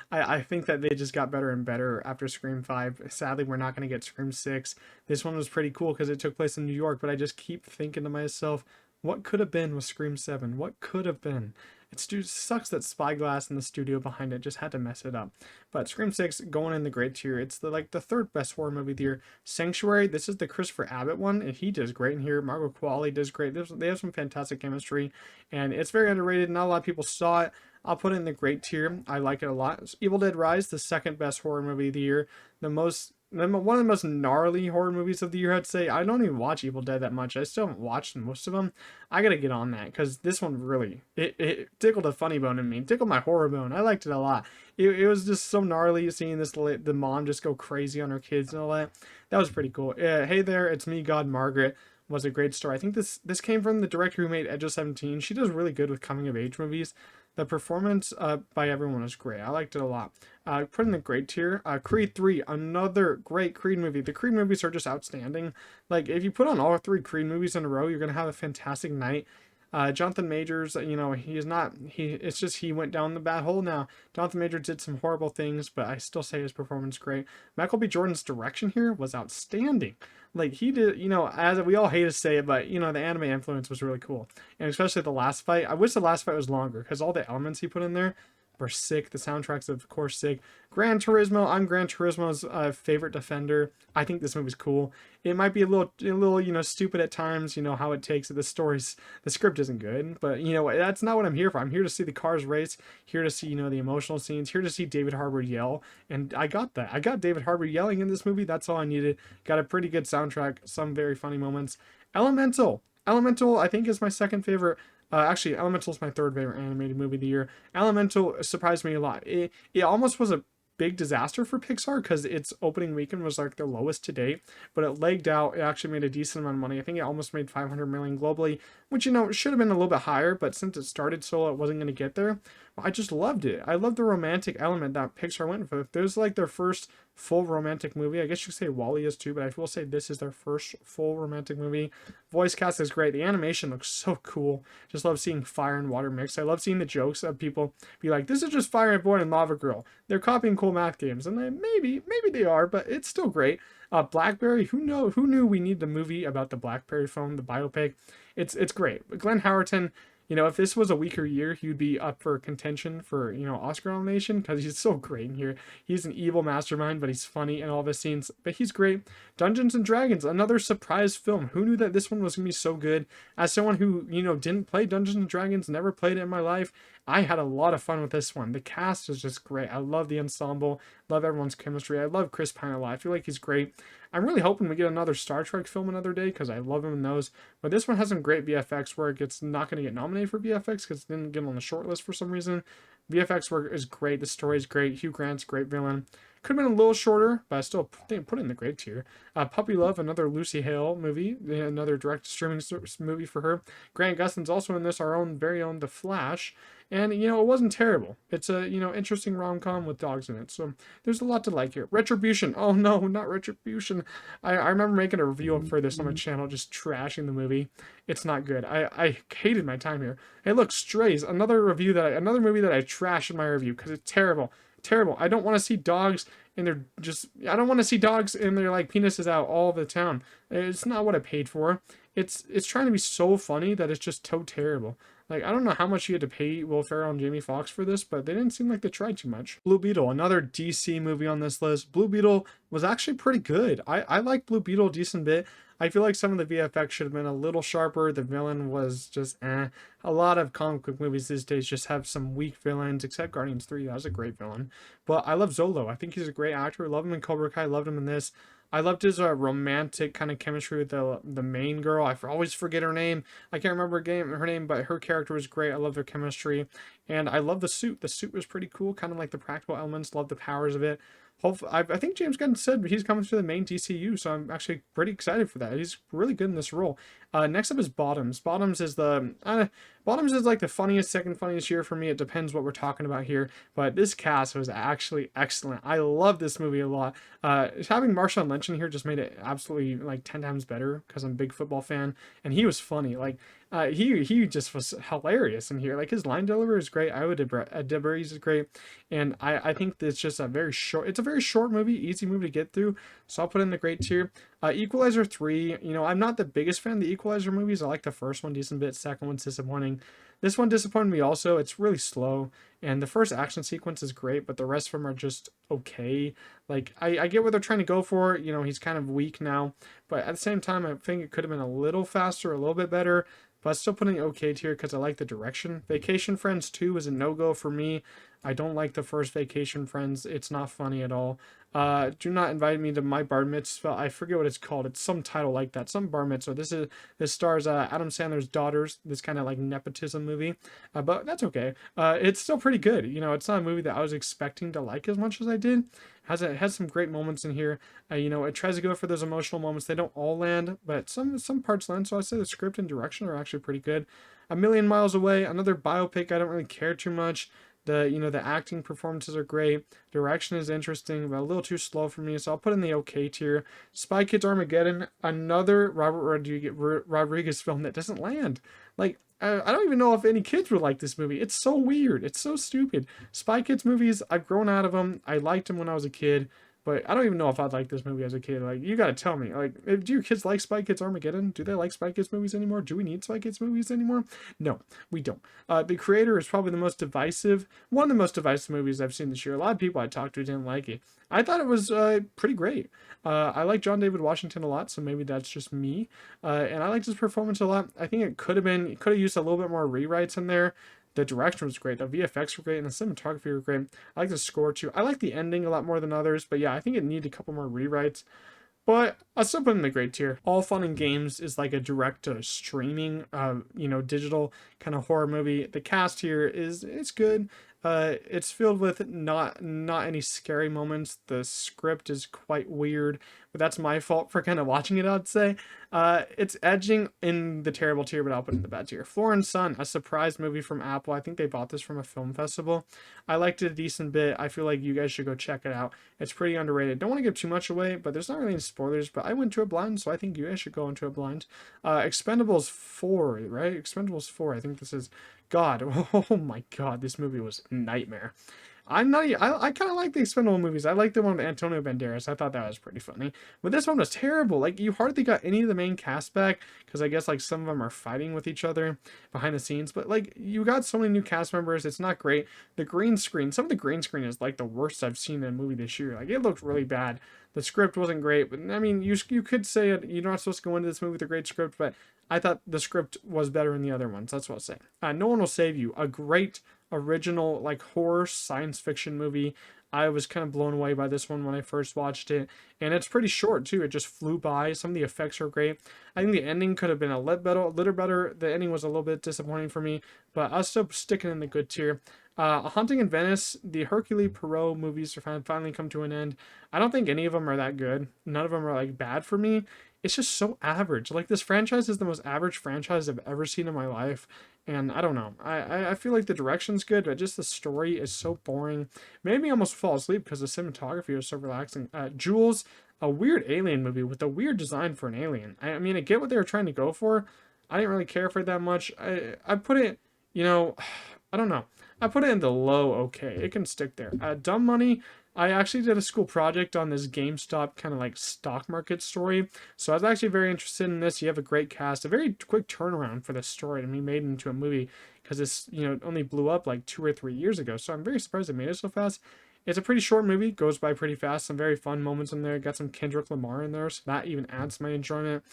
I think that they just got better and better after Scream 5. Sadly, we're not going to get Scream 6. This one was pretty cool because it took place in New York, but I just keep thinking to myself, what could have been with Scream 7? What could have been? It sucks that Spyglass and the studio behind it just had to mess it up. But Scream 6 going in the great tier. It's the third best horror movie of the year. Sanctuary, this is the Christopher Abbott one, and he does great in here. Margot Qualley does great. They have some fantastic chemistry, and it's very underrated. Not a lot of people saw it. I'll put it in the great tier. I like it a lot. Evil Dead Rise, the second best horror movie of the year. One of the most gnarly horror movies of the year, I'd say. I don't even watch Evil Dead that much. I still haven't watched most of them. I gotta get on that, because this one really, it tickled a funny bone in me. It tickled my horror bone. I liked it a lot. It was just so gnarly seeing the mom just go crazy on her kids and all that. That was pretty cool. Hey There, It's Me, God, Margaret was a great story. I think this came from the director who made Edge of 17. She does really good with coming of age movies. The performance by everyone was great. I liked it a lot. Put in the great tier. Creed 3, another great Creed movie. The Creed movies are just outstanding. If you put on all three Creed movies in a row, you're going to have a fantastic night. Jonathan Majors, it's just he went down the bad hole now. Jonathan Majors did some horrible things, but I still say his performance great. Michael B. Jordan's direction here was outstanding. He did, as we all hate to say it, but, the anime influence was really cool. And especially the last fight. I wish the last fight was longer, because all the elements he put in there were sick. The soundtrack's of course sick. Gran Turismo, I'm Gran Turismo's favorite defender. I think this movie's cool. It might be a little stupid at times, how it takes it. The script isn't good, but that's not what I'm here for. I'm here to see the cars race, here to see the emotional scenes, here to see David Harbour yell, and I got that. I got David Harbour yelling in this movie. That's all I needed. Got a pretty good soundtrack, some very funny moments. Elemental, I think, is my second favorite Actually, Elemental is my third favorite animated movie of the year. Elemental surprised me a lot. It almost was a big disaster for Pixar because its opening weekend was like the lowest to date, but it legged out. It actually made a decent amount of money. I think it almost made 500 million globally, which should have been a little bit higher, but since it started slow, it wasn't going to get there. I just loved it. I love the romantic element that Pixar went for. There's like their first full romantic movie. I guess you could say WALL-E is too, but I will say this is their first full romantic movie. Voice cast is great. The animation looks so cool. Just love seeing fire and water mixed. I love seeing the jokes of people be like, "This is just Fire and Boy and Lava Girl. They're copying cool math games," and maybe they are, but it's still great. BlackBerry. Who knew we need the movie about the BlackBerry phone, the biopic? It's great. Glenn Howerton, if this was a weaker year, he would be up for contention for, Oscar nomination because he's so great in here. He's an evil mastermind, but he's funny in all the scenes. But he's great. Dungeons and Dragons, another surprise film. Who knew that this one was going to be so good? As someone who, didn't play Dungeons and Dragons, never played it in my life, I had a lot of fun with this one. The cast is just great. I love the ensemble, love everyone's chemistry. I love Chris Pine a lot. I feel like he's great. I'm really hoping we get another Star Trek film another day because I love him in those. But this one has some great VFX work. It's not going to get nominated for VFX because it didn't get on the short list for some reason. VFX work is great. The story is great. Hugh Grant's a great villain. Could have been a little shorter, but I still put it in the great tier. Puppy Love, another Lucy Hale movie, another direct streaming movie for her. Grant Gustin's also in this, our own very own The Flash. And, it wasn't terrible. It's a, interesting rom-com with dogs in it. So there's a lot to like here. Retribution. Oh, no, not Retribution. I remember making a review for this on my channel, just trashing the movie. It's not good. I hated my time here. Hey, look, Strays. Another movie that I trashed in my review because it's terrible. Terrible. I don't want to see dogs and I don't want to see dogs and their like penises out all the town. It's not what I paid for. It's trying to be so funny that it's just so terrible. Like, I don't know how much you had to pay Will Ferrell and Jamie Foxx for this, but they didn't seem like they tried too much. Blue Beetle, another DC movie on this list. Blue Beetle was actually pretty good. I like Blue Beetle a decent bit. I feel like some of the VFX should have been a little sharper. The villain was just eh. A lot of comic book movies these days just have some weak villains, except Guardians 3. That was a great villain. But I love Zolo. I think he's a great actor. I love him in Cobra Kai. Loved him in this. I loved his romantic kind of chemistry with the main girl. Always forget her name. I can't remember her name, but her character was great. I love their chemistry. And I love the suit. The suit was pretty cool, kind of like the practical elements. Love the powers of it. I think James Gunn said he's coming to the main DCU, so I'm actually pretty excited for that. He's really good in this role. Next up is Bottoms. Bottoms is like the second funniest year for me. It depends what we're talking about here, but this cast was actually excellent. I love this movie a lot. Having Marshawn Lynch in here just made it absolutely like 10 times better because I'm a big football fan, and he was funny. Like he just was hilarious in here. Like his line delivery is great. Iowa Debris is great, and I think it's just a very short movie, easy movie to get through. So I'll put in the great tier. Equalizer 3, I'm not the biggest fan of the Equalizer movies. I like the first one decent bit, second one's disappointing. This one disappointed me also. It's really slow, and the first action sequence is great, but the rest of them are just okay. Like, I get what they're trying to go for. He's kind of weak now, but at the same time, I think it could have been a little faster, a little bit better. But still putting okay tier because I like the direction. Vacation Friends 2 is a no-go for me. I don't like the first Vacation Friends. It's not funny at all. Do not invite me to my bar mitzvah. I forget what it's called. It's some title like that. Some bar mitzvah. This stars Adam Sandler's daughters. This kind of like nepotism movie. But that's okay. It's still pretty good. It's not a movie that I was expecting to like as much as I did. It has some great moments in here. It tries to go for those emotional moments. They don't all land, but some parts land. So I'd say the script and direction are actually pretty good. A Million Miles Away, another biopic I don't really care too much. The acting performances are great. Direction is interesting, but a little too slow for me, so I'll put in the okay tier. Spy Kids Armageddon, another Robert Rodriguez film that doesn't land. Like, I don't even know if any kids would like this movie. It's so weird. It's so stupid. Spy Kids movies, I've grown out of them. I liked them when I was a kid. But I don't even know if I'd like this movie as a kid. Like, you gotta tell me. Like, do your kids like Spy Kids Armageddon? Do they like Spy Kids movies anymore? Do we need Spy Kids movies anymore? No, we don't. The Creator is probably one of the most divisive movies I've seen this year. A lot of people I talked to didn't like it. I thought it was pretty great. I like John David Washington a lot, so maybe that's just me. And I liked his performance a lot. I think it could have used a little bit more rewrites in there. The direction was great. The VFX were great, and the cinematography were great. I like the score too. I like the ending a lot more than others, but yeah, I think it needed a couple more rewrites. but I still put in the great tier. All Fun and Games is like a direct to streaming, digital kind of horror movie. The cast here is it's good. It's filled with not any scary moments. The script is quite weird, but that's my fault for kind of watching it, I'd say. It's edging in the terrible tier, but I'll put it in the bad tier. Floor and Son, a surprise movie from Apple. I think they bought this from a film festival. I liked it a decent bit. I feel like you guys should go check it out. It's pretty underrated. Don't want to give too much away, but there's not really any spoilers. But I went to a blind, so I think you guys should go into a blind. Expendables 4, right? Expendables 4. I think this is God. Oh my God, this movie was a nightmare. I'm not. I kind of like the Expendable movies. I like the one with Antonio Banderas. I thought that was pretty funny. But this one was terrible. Like you hardly got any of the main cast back because I guess like some of them are fighting with each other behind the scenes. But like you got so many new cast members. It's not great. The green screen. Some of the green screen is like the worst I've seen in a movie this year. Like it looked really bad. The script wasn't great. But I mean, you could say it. You're not supposed to go into this movie with a great script, but I thought the script was better in the other ones. That's what I'll say. No One Will Save You. A great original like horror science fiction movie. I was kind of blown away by this one when I first watched it, and it's pretty short too. It just flew by. Some of the effects are great. I think the ending could have been a little better. The ending was a little bit disappointing for me, but I was still sticking in the good tier. A Haunting in Venice, the Hercule Poirot movies are finally come to an end. I don't think any of them are that good. None of them are like bad for me. It's just so average. Like this franchise is the most average franchise I've ever seen in my life. And I don't know. I feel like the direction's good, but just the story is so boring. Made me almost fall asleep because the cinematography was so relaxing. Jules, a weird alien movie with a weird design for an alien. I mean, I get what they were trying to go for. I didn't really care for it that much. I put it, I don't know. I put it in the low okay. It can stick there. Dumb Money. I actually did a school project on this GameStop kind of like stock market story. So I was actually very interested in this. You have a great cast, a very quick turnaround for this story to be made into a movie because this, only blew up like 2 or 3 years ago. So I'm very surprised they made it so fast. It's a pretty short movie, goes by pretty fast. Some very fun moments in there. Got some Kendrick Lamar in there, so that even adds to my enjoyment.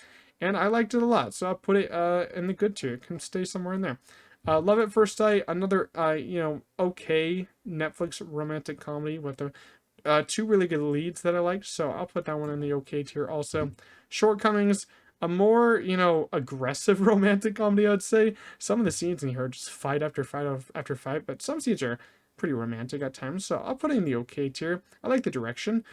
And I liked it a lot, so I'll put it in the good tier. It can stay somewhere in there. Love at First Sight, another okay Netflix romantic comedy with the two really good leads that I liked, so I'll put that one in the okay tier also. Shortcomings, a more aggressive romantic comedy, I would say. Some of the scenes in here are just fight after fight after fight, but some scenes are pretty romantic at times, so I'll put it in the okay tier. I like the direction.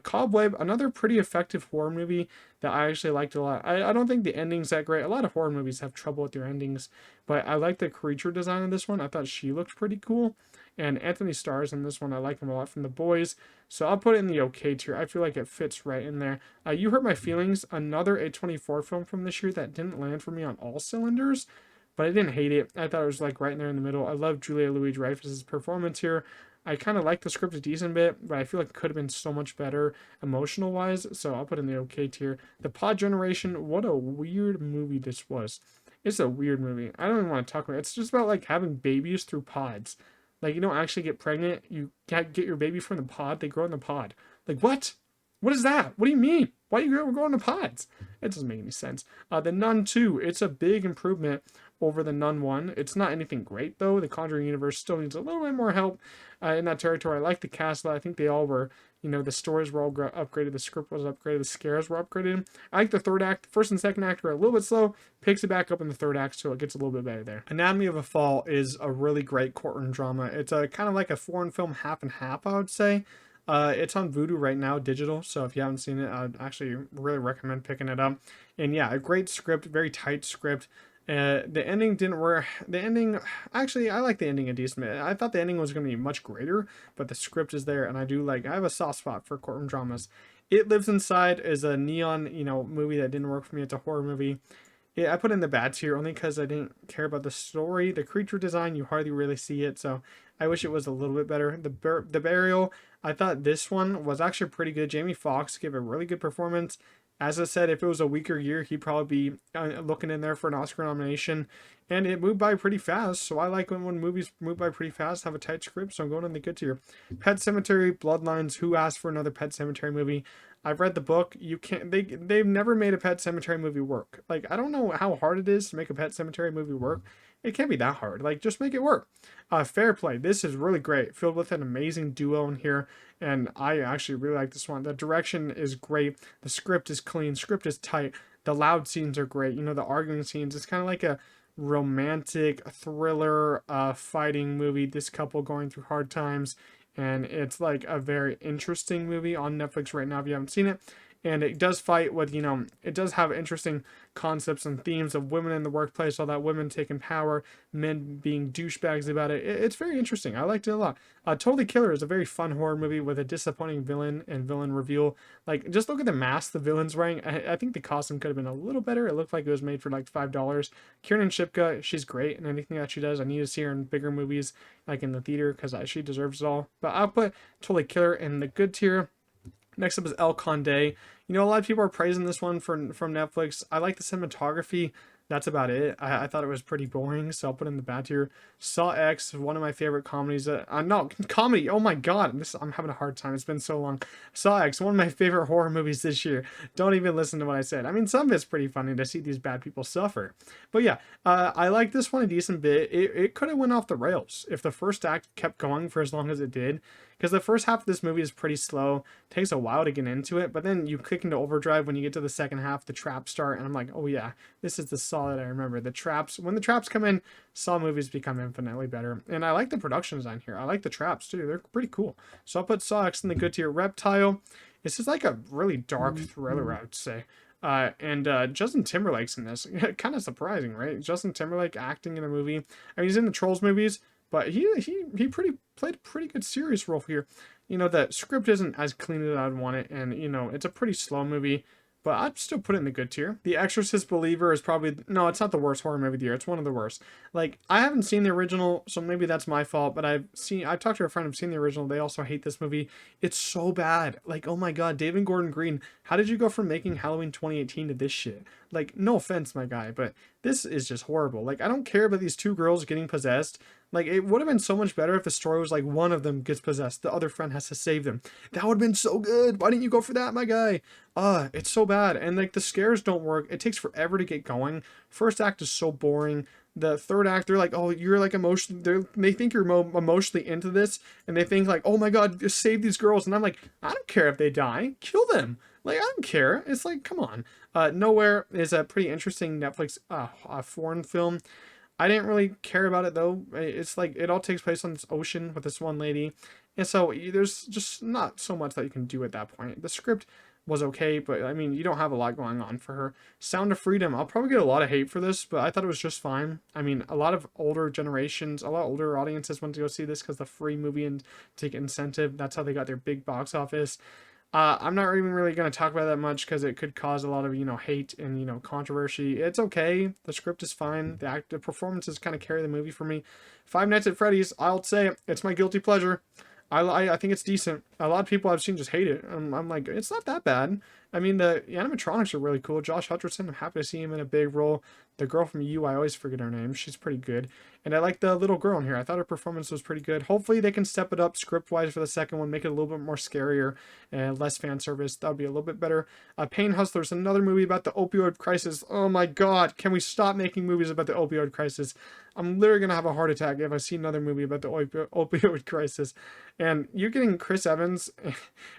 Cobweb, another pretty effective horror movie that I actually liked a lot. I don't think the ending's that great. A lot of horror movies have trouble with their endings, but I like the creature design of this one. I thought she looked pretty cool. And Anthony Starr's in this one. I like him a lot from The Boys. So I'll put it in the okay tier. I feel like it fits right in there. You Hurt My Feelings, another A24 film from this year that didn't land for me on all cylinders, but I didn't hate it. I thought it was like right in there in the middle. I love Julia Louis-Dreyfus's performance here. I kind of like the script a decent bit, but I feel like it could have been so much better emotional wise. So I'll put it in the okay tier. The Pod Generation, what a weird movie this was. It's a weird movie. I don't even want to talk about it. It's just about like having babies through pods. Like, you don't actually get pregnant. You can't get your baby from the pod. They grow in the pod. Like, what? What is that? What do you mean? Why are you going to pods? It doesn't make any sense. The Nun 2, it's a big improvement over the Nun 1. It's not anything great, though. The Conjuring universe still needs a little bit more help in that territory. I like the cast. I think they all were, the stories were all upgraded. The script was upgraded. The scares were upgraded. I like the third act. First and second act were a little bit slow. Picks it back up in the third act, so it gets a little bit better there. Anatomy of a Fall is a really great courtroom drama. It's a kind of like a foreign film half and half, I would say. It's on Vudu right now, digital. So if you haven't seen it, I'd actually really recommend picking it up. And yeah, a great script, very tight script. The ending didn't work. The ending, actually, I like the ending a decent bit. I thought the ending was going to be much greater, but the script is there, and I have a soft spot for courtroom dramas. It Lives Inside is a neon, movie that didn't work for me. It's a horror movie. Yeah, I put in the bad tier only because I didn't care about the story. The creature design, you hardly really see it, so I wish it was a little bit better. The Burial, I thought this one was actually pretty good. Jamie Foxx gave a really good performance. As I said, if it was a weaker year, he'd probably be looking in there for an Oscar nomination. And it moved by pretty fast, so I like when movies move by pretty fast, have a tight script, so I'm going in the good tier. Pet Sematary, Bloodlines, who asked for another Pet Sematary movie? I've read the book. They've never made a Pet Sematary movie work. Like, I don't know how hard it is to make a Pet Sematary movie work. It can't be that hard. Like, just make it work. Fair Play. This is really great, filled with an amazing duo in here, and I actually really like this one. The direction is great. The script is clean. Script is tight. The loud scenes are great. You know, the arguing scenes. It's kind of like a romantic thriller fighting movie. This couple going through hard times, and it's like a very interesting movie on Netflix right now if you haven't seen it. And it does fight with, you know, it does have interesting concepts and themes of women in the workplace, all that women taking power, men being douchebags about it. It's very interesting. I liked it a lot. Totally Killer is a very fun horror movie with a disappointing villain and villain reveal. Like, just look at the mask the villain's wearing. I think the costume could have been a little better. It looked like it was made for like $5. Kiernan Shipka, she's great in anything that she does. I need to see her in bigger movies, like in the theater, because she deserves it all. But I'll put Totally Killer in the good tier. Next up is El Conde. You know, a lot of people are praising this one from Netflix. I like the cinematography. That's about it. I thought it was pretty boring, so I'll put it in the bad tier. Saw X, one of my favorite comedies. No, comedy. Oh my god, I'm having a hard time. It's been so long. Saw X, one of my favorite horror movies this year. Don't even listen to what I said. I mean, some of it's pretty funny to see these bad people suffer. But yeah, I like this one a decent bit. It could have went off the rails if the first act kept going for as long as it did. Because the first half of this movie is pretty slow. It takes a while to get into it, but then you click into overdrive when you get to the second half, the traps start, and I'm like, oh yeah, this is the Saw that I remember. The traps, when the traps come in, Saw movies become infinitely better. And I like the production design here. I like the traps too. They're pretty cool. So I'll put Saw X in the good tier. Reptile. This is like a really dark thriller, I would say. And Justin Timberlake's in this. Kind of surprising, right? Justin Timberlake acting in a movie. I mean, he's in the Trolls movies, but he played a pretty good serious role here. You know, the script isn't as clean as I'd want it, and you know, it's a pretty slow movie, but I'd still put it in the good tier. The Exorcist Believer is probably, no, it's not the worst horror movie of the year. It's one of the worst. Like, I haven't seen the original, so maybe that's my fault, but I've talked to a friend who've seen the original. They also hate this movie. It's so bad. Like, oh my god, David Gordon Green, how did you go from making Halloween 2018 to this shit? Like, no offense, my guy, but this is just horrible. Like, I don't care about these two girls getting possessed. Like, it would have been so much better if the story was like one of them gets possessed, the other friend has to save them. That would have been so good. Why didn't you go for that, my guy? It's so bad. And like, the scares don't work. It takes forever to get going. First act is so boring. The third act, they're like, oh, you're like emotional. They think you're emotionally into this, and they think like, oh my god, just save these girls. And I'm like, I don't care if they die. Kill them. Like, I don't care. It's like, come on. Nowhere is a pretty interesting Netflix foreign film. I didn't really care about it though. It's like it all takes place on this ocean with this one lady, and so there's just not so much that you can do at that point. The script was okay, but I mean, you don't have a lot going on for her. Sound of Freedom, I'll probably get a lot of hate for this, but I thought it was just fine. I mean, a lot of older generations, a lot older audiences went to go see this because the free movie and ticket incentive. That's how they got their big box office. I'm not even really going to talk about that much because it could cause a lot of, you know, hate and, you know, controversy. It's okay. The script is fine. The performances kind of carry the movie for me. Five Nights at Freddy's, I'll say it's my guilty pleasure. I think it's decent. A lot of people I've seen just hate it. I'm like, it's not that bad. I mean, the animatronics are really cool. Josh Hutcherson, I'm happy to see him in a big role. The girl from You, I always forget her name. She's pretty good. And I like the little girl in here. I thought her performance was pretty good. Hopefully they can step it up script-wise for the second one, make it a little bit more scarier and less fan service. That would be a little bit better. Pain Hustlers, another movie about the opioid crisis. Oh my god, can we stop making movies about the opioid crisis? I'm literally going to have a heart attack if I see another movie about the opioid crisis. And you're getting Chris Evans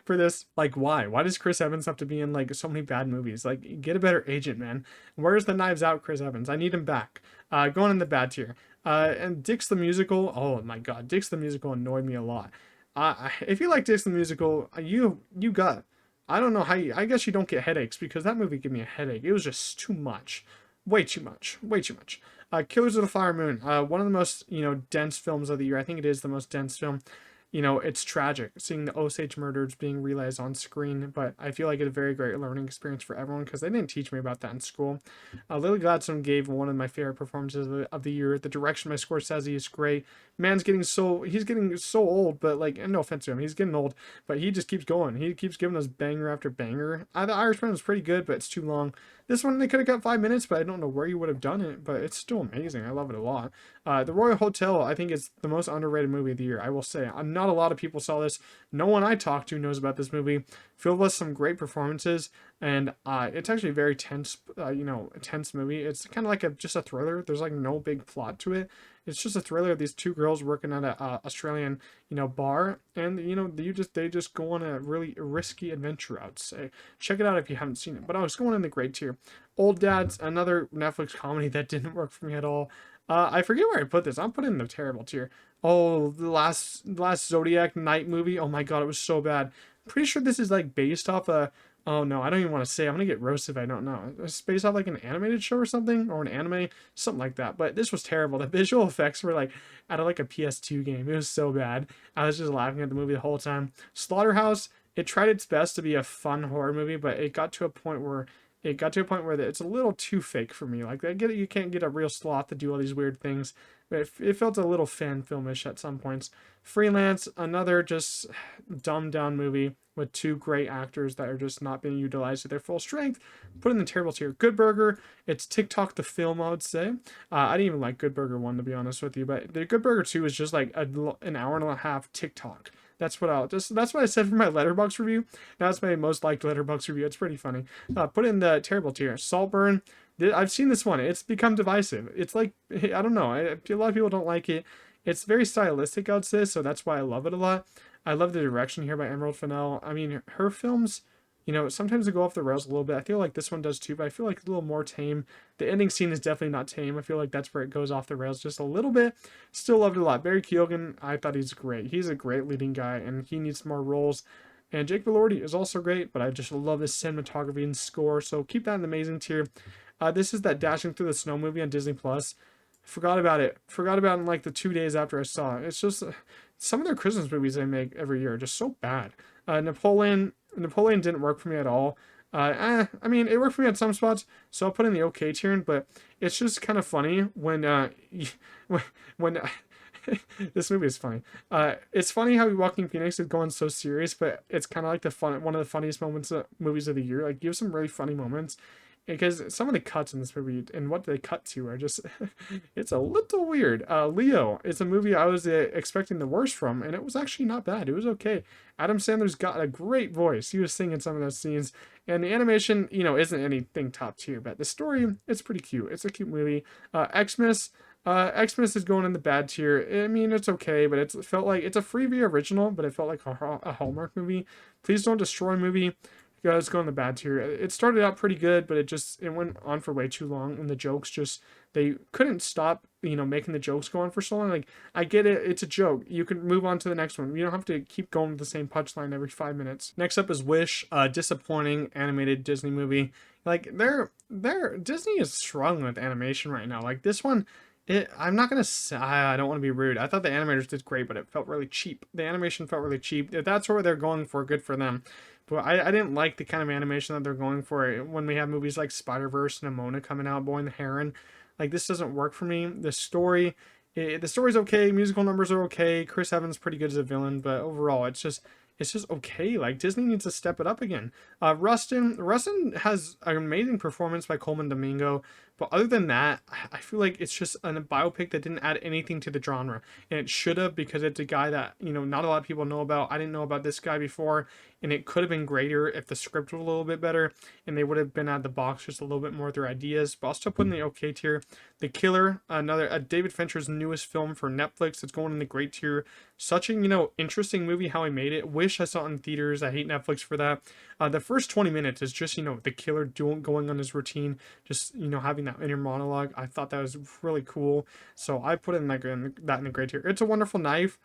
for this. Like, why? Why does Chris Evans have to be in, like, so many bad movies? Like, get a better agent, man. Where's the Knives Out Chris Evans? I need him back. Going in the bad tier. And Dix the Musical. Oh, my God. Dix the Musical annoyed me a lot. If you like Dix the Musical, you got... I don't know how you... I guess you don't get headaches because that movie gave me a headache. It was just too much. Way too much. Way too much. Killers of the Flower Moon, one of the most, you know, dense films of the year. I think it is the most dense film. You know, it's tragic seeing the Osage murders being realized on screen, but I feel like it's a very great learning experience for everyone because they didn't teach me about that in school. Lily Gladstone gave one of my favorite performances of the year. The direction by Scorsese is great. man's getting he's getting so old, but like, and no offense to him, he's getting old, but he just keeps going. He keeps giving us banger after banger. The Irishman was pretty good, but it's too long. This one, they could have got 5 minutes, but I don't know where you would have done it, but it's still amazing. I love it a lot. The Royal Hotel, I think, is the most underrated movie of the year, I will say. Not a lot of people saw this. No one I talked to knows about this movie. Filled with some great performances, and it's actually a very tense, tense movie. It's kind of like just a thriller. There's like no big plot to it. It's just a thriller of these two girls working at a Australian, bar, and they just go on a really risky adventure, I would say. Check it out if you haven't seen it. But I was going in the grade tier. Old Dads, another Netflix comedy that didn't work for me at all. I forget where I put this. I'm putting in the terrible tier. Oh, the last Zodiac Night movie. Oh my god, it was so bad. I'm pretty sure this is like based off a. Oh no, I don't even want to say. I'm gonna get roasted if I don't know. It's based off like an animated show or something, or an anime, something like that. But this was terrible. The visual effects were like out of like a PS2 game. It was so bad. I was just laughing at the movie the whole time. Slaughterhouse. It tried its best to be a fun horror movie, but it got to a point where it's a little too fake for me. Like, I get it, you can't get a real sloth to do all these weird things, but it felt a little fan filmish at some points. Freelance, another just dumbed down movie with two great actors that are just not being utilized to their full strength. Put in the terrible tier. Good Burger, it's TikTok the film, I would say. I didn't even like Good Burger 1, to be honest with you, but the Good Burger 2 is just like an hour and a half TikTok. That's what I said for my Letterboxd review. That's my most liked Letterboxd review. It's pretty funny. Put in the terrible tier. Saltburn. I've seen this one. It's become divisive. It's like, I don't know. A lot of people don't like it. It's very stylistic, I would say, so that's why I love it a lot. I love the direction here by Emerald Fennell. I mean, her films, sometimes they go off the rails a little bit. I feel like this one does too, but I feel like it's a little more tame. The ending scene is definitely not tame. I feel like that's where it goes off the rails just a little bit. Still loved it a lot. Barry Keoghan, I thought he's great. He's a great leading guy, and he needs more roles. And Jake Valordi is also great, but I just love his cinematography and score, so keep that in the amazing tier. This is that Dashing Through the Snow movie on Disney Plus. Forgot about it. Forgot about it in like the 2 days after I saw it. It's just some of their Christmas movies they make every year are just so bad. Napoleon didn't work for me at all. I mean, it worked for me at some spots, so I'll put in the okay tier. But it's just kind of funny when when this movie is funny. It's funny how Joaquin Phoenix is going so serious, but it's kind of like one of the funniest movies of the year. Like, you have some really funny moments, because some of the cuts in this movie and what they cut to are just it's a little weird. Leo, it's a movie I was expecting the worst from, and it was actually not bad. It was okay. Adam Sandler's got a great voice. He was singing some of those scenes, and the animation, isn't anything top tier, but the story, it's pretty cute. It's a cute movie. Xmas. Xmas is going in the bad tier. I mean, it's okay, but it felt like it's a Freevee original, but it felt like a Hallmark movie. Please Don't Destroy movie. Yeah, let's go in the bad tier. It started out pretty good, but it went on for way too long, and the jokes they couldn't stop, making the jokes go on for so long. Like, I get it, it's a joke. You can move on to the next one. You don't have to keep going with the same punchline every 5 minutes. Next up is Wish, a disappointing animated Disney movie. Like, Disney is struggling with animation right now. Like, this one, I'm not gonna say, I don't want to be rude. I thought the animators did great, but it felt really cheap. The animation felt really cheap. If that's what they're going for, good for them. But I didn't like the kind of animation that they're going for when we have movies like Spider-Verse and Amona coming out, Boy and the Heron. Like, this doesn't work for me. The story's okay. Musical numbers are okay. Chris Evans is pretty good as a villain, but overall, it's just okay. Like, Disney needs to step it up again. Rustin has an amazing performance by Coleman Domingo, but other than that, I feel like it's just a biopic that didn't add anything to the genre, and it should have, because it's a guy that not a lot of people know about. I didn't know about this guy before, and it could have been greater if the script was a little bit better, and they would have been out of the box just a little bit more with their ideas. But I'll still put in the okay tier. The Killer, another David Fincher's newest film for Netflix. It's going in the great tier. Such a interesting movie how he made it. Wish I saw it in theaters. I hate Netflix for that. The first 20 minutes is just the killer going on his routine, just having that inner monologue. I thought that was really cool, so I put in that in the great tier. It's a Wonderful Knife.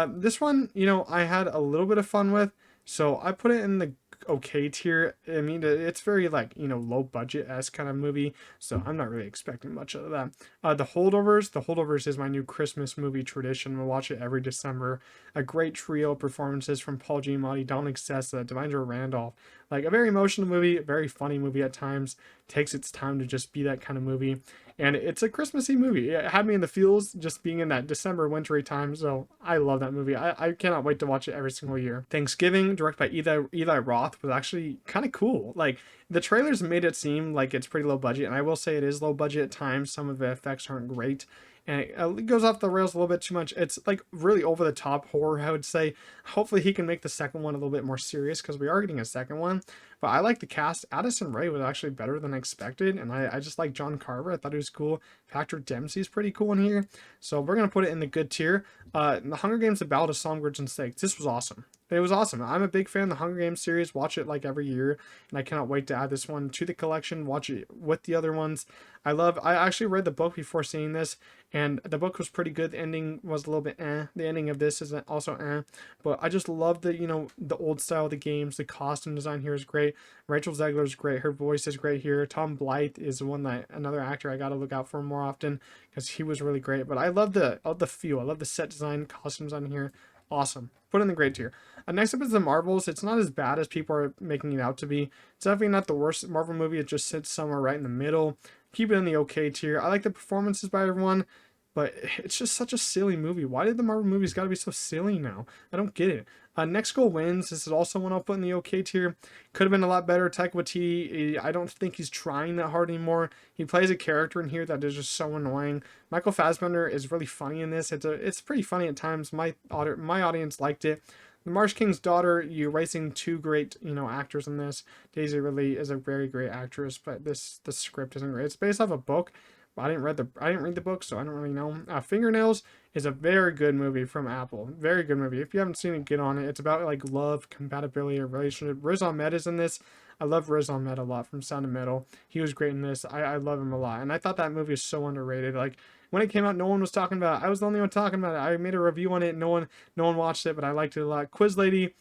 This one, I had a little bit of fun with, so I put it in the okay tier. I mean, it's very low budget-esque kind of movie, so I'm not really expecting much of that. The Holdovers is my new Christmas movie tradition. We'll watch it every December. A great trio of performances from Paul Giamatti, Dominic Sessa, Devindra Randolph. Like, a very emotional movie, a very funny movie at times. Takes its time to just be that kind of movie. and it's a Christmassy movie. It had me in the feels just being in that December wintry time, so I love that movie. I cannot wait to watch it every single year. Thanksgiving, directed by Eli Roth, was actually kind of cool. Like, the trailers made it seem like it's pretty low budget, and I will say it is low budget at times. Some of the effects aren't great, and it goes off the rails a little bit too much. It's like really over the top horror, I would say. Hopefully he can make the second one a little bit more serious, because we are getting a second one. But I like the cast. Addison Rae was actually better than expected, and I just like John Carver. I thought he was cool. Patrick Dempsey's pretty cool in here, so we're gonna put it in the good tier. The Hunger Games: The Ballad of Songbirds and Snakes. This was awesome. It was awesome. I'm a big fan of the Hunger Games series. Watch it like every year, and I cannot wait to add this one to the collection. Watch it with the other ones. I actually read the book before seeing this, and the book was pretty good. The ending was a little bit eh. The ending of this is also eh, but I just love the, the old style of the games. The costume design here is great. Rachel Zegler is great. Her voice is great here. Tom Blythe is another actor I got to look out for more often, because he was really great. But I love the feel. I love the set design, costumes on here. Awesome. Put in the great tier. Next up is the Marvels. It's not as bad as people are making it out to be. It's definitely not the worst Marvel movie. It just sits somewhere right in the middle. Keep it in the okay tier. I like the performances by everyone, but it's just such a silly movie. Why did the Marvel movies got to be so silly now? I don't get it. Next Goal Wins. This is also one I'll put in the okay tier. Could have been a lot better. Taika Waititi, I don't think he's trying that hard anymore. He plays a character in here that is just so annoying. Michael Fassbender is really funny in this. It's pretty funny at times. My audience liked it. The Marsh King's Daughter, you're racing two great, actors in this. Daisy Ridley is a very great actress, but the script isn't great. It's based off a book. I didn't read the book, so I don't really know. Fingernails is a very good movie from Apple. Very good movie. If you haven't seen it, get on it. It's about like love, compatibility, or relationship. Riz Ahmed is in this. I love Riz Ahmed a lot from Sound of Metal. He was great in this. I love him a lot, and I thought that movie is so underrated. Like, when it came out, no one was talking about it. I was the only one talking about it. I made a review on it. No one watched it, but I liked it a lot. Quiz Lady.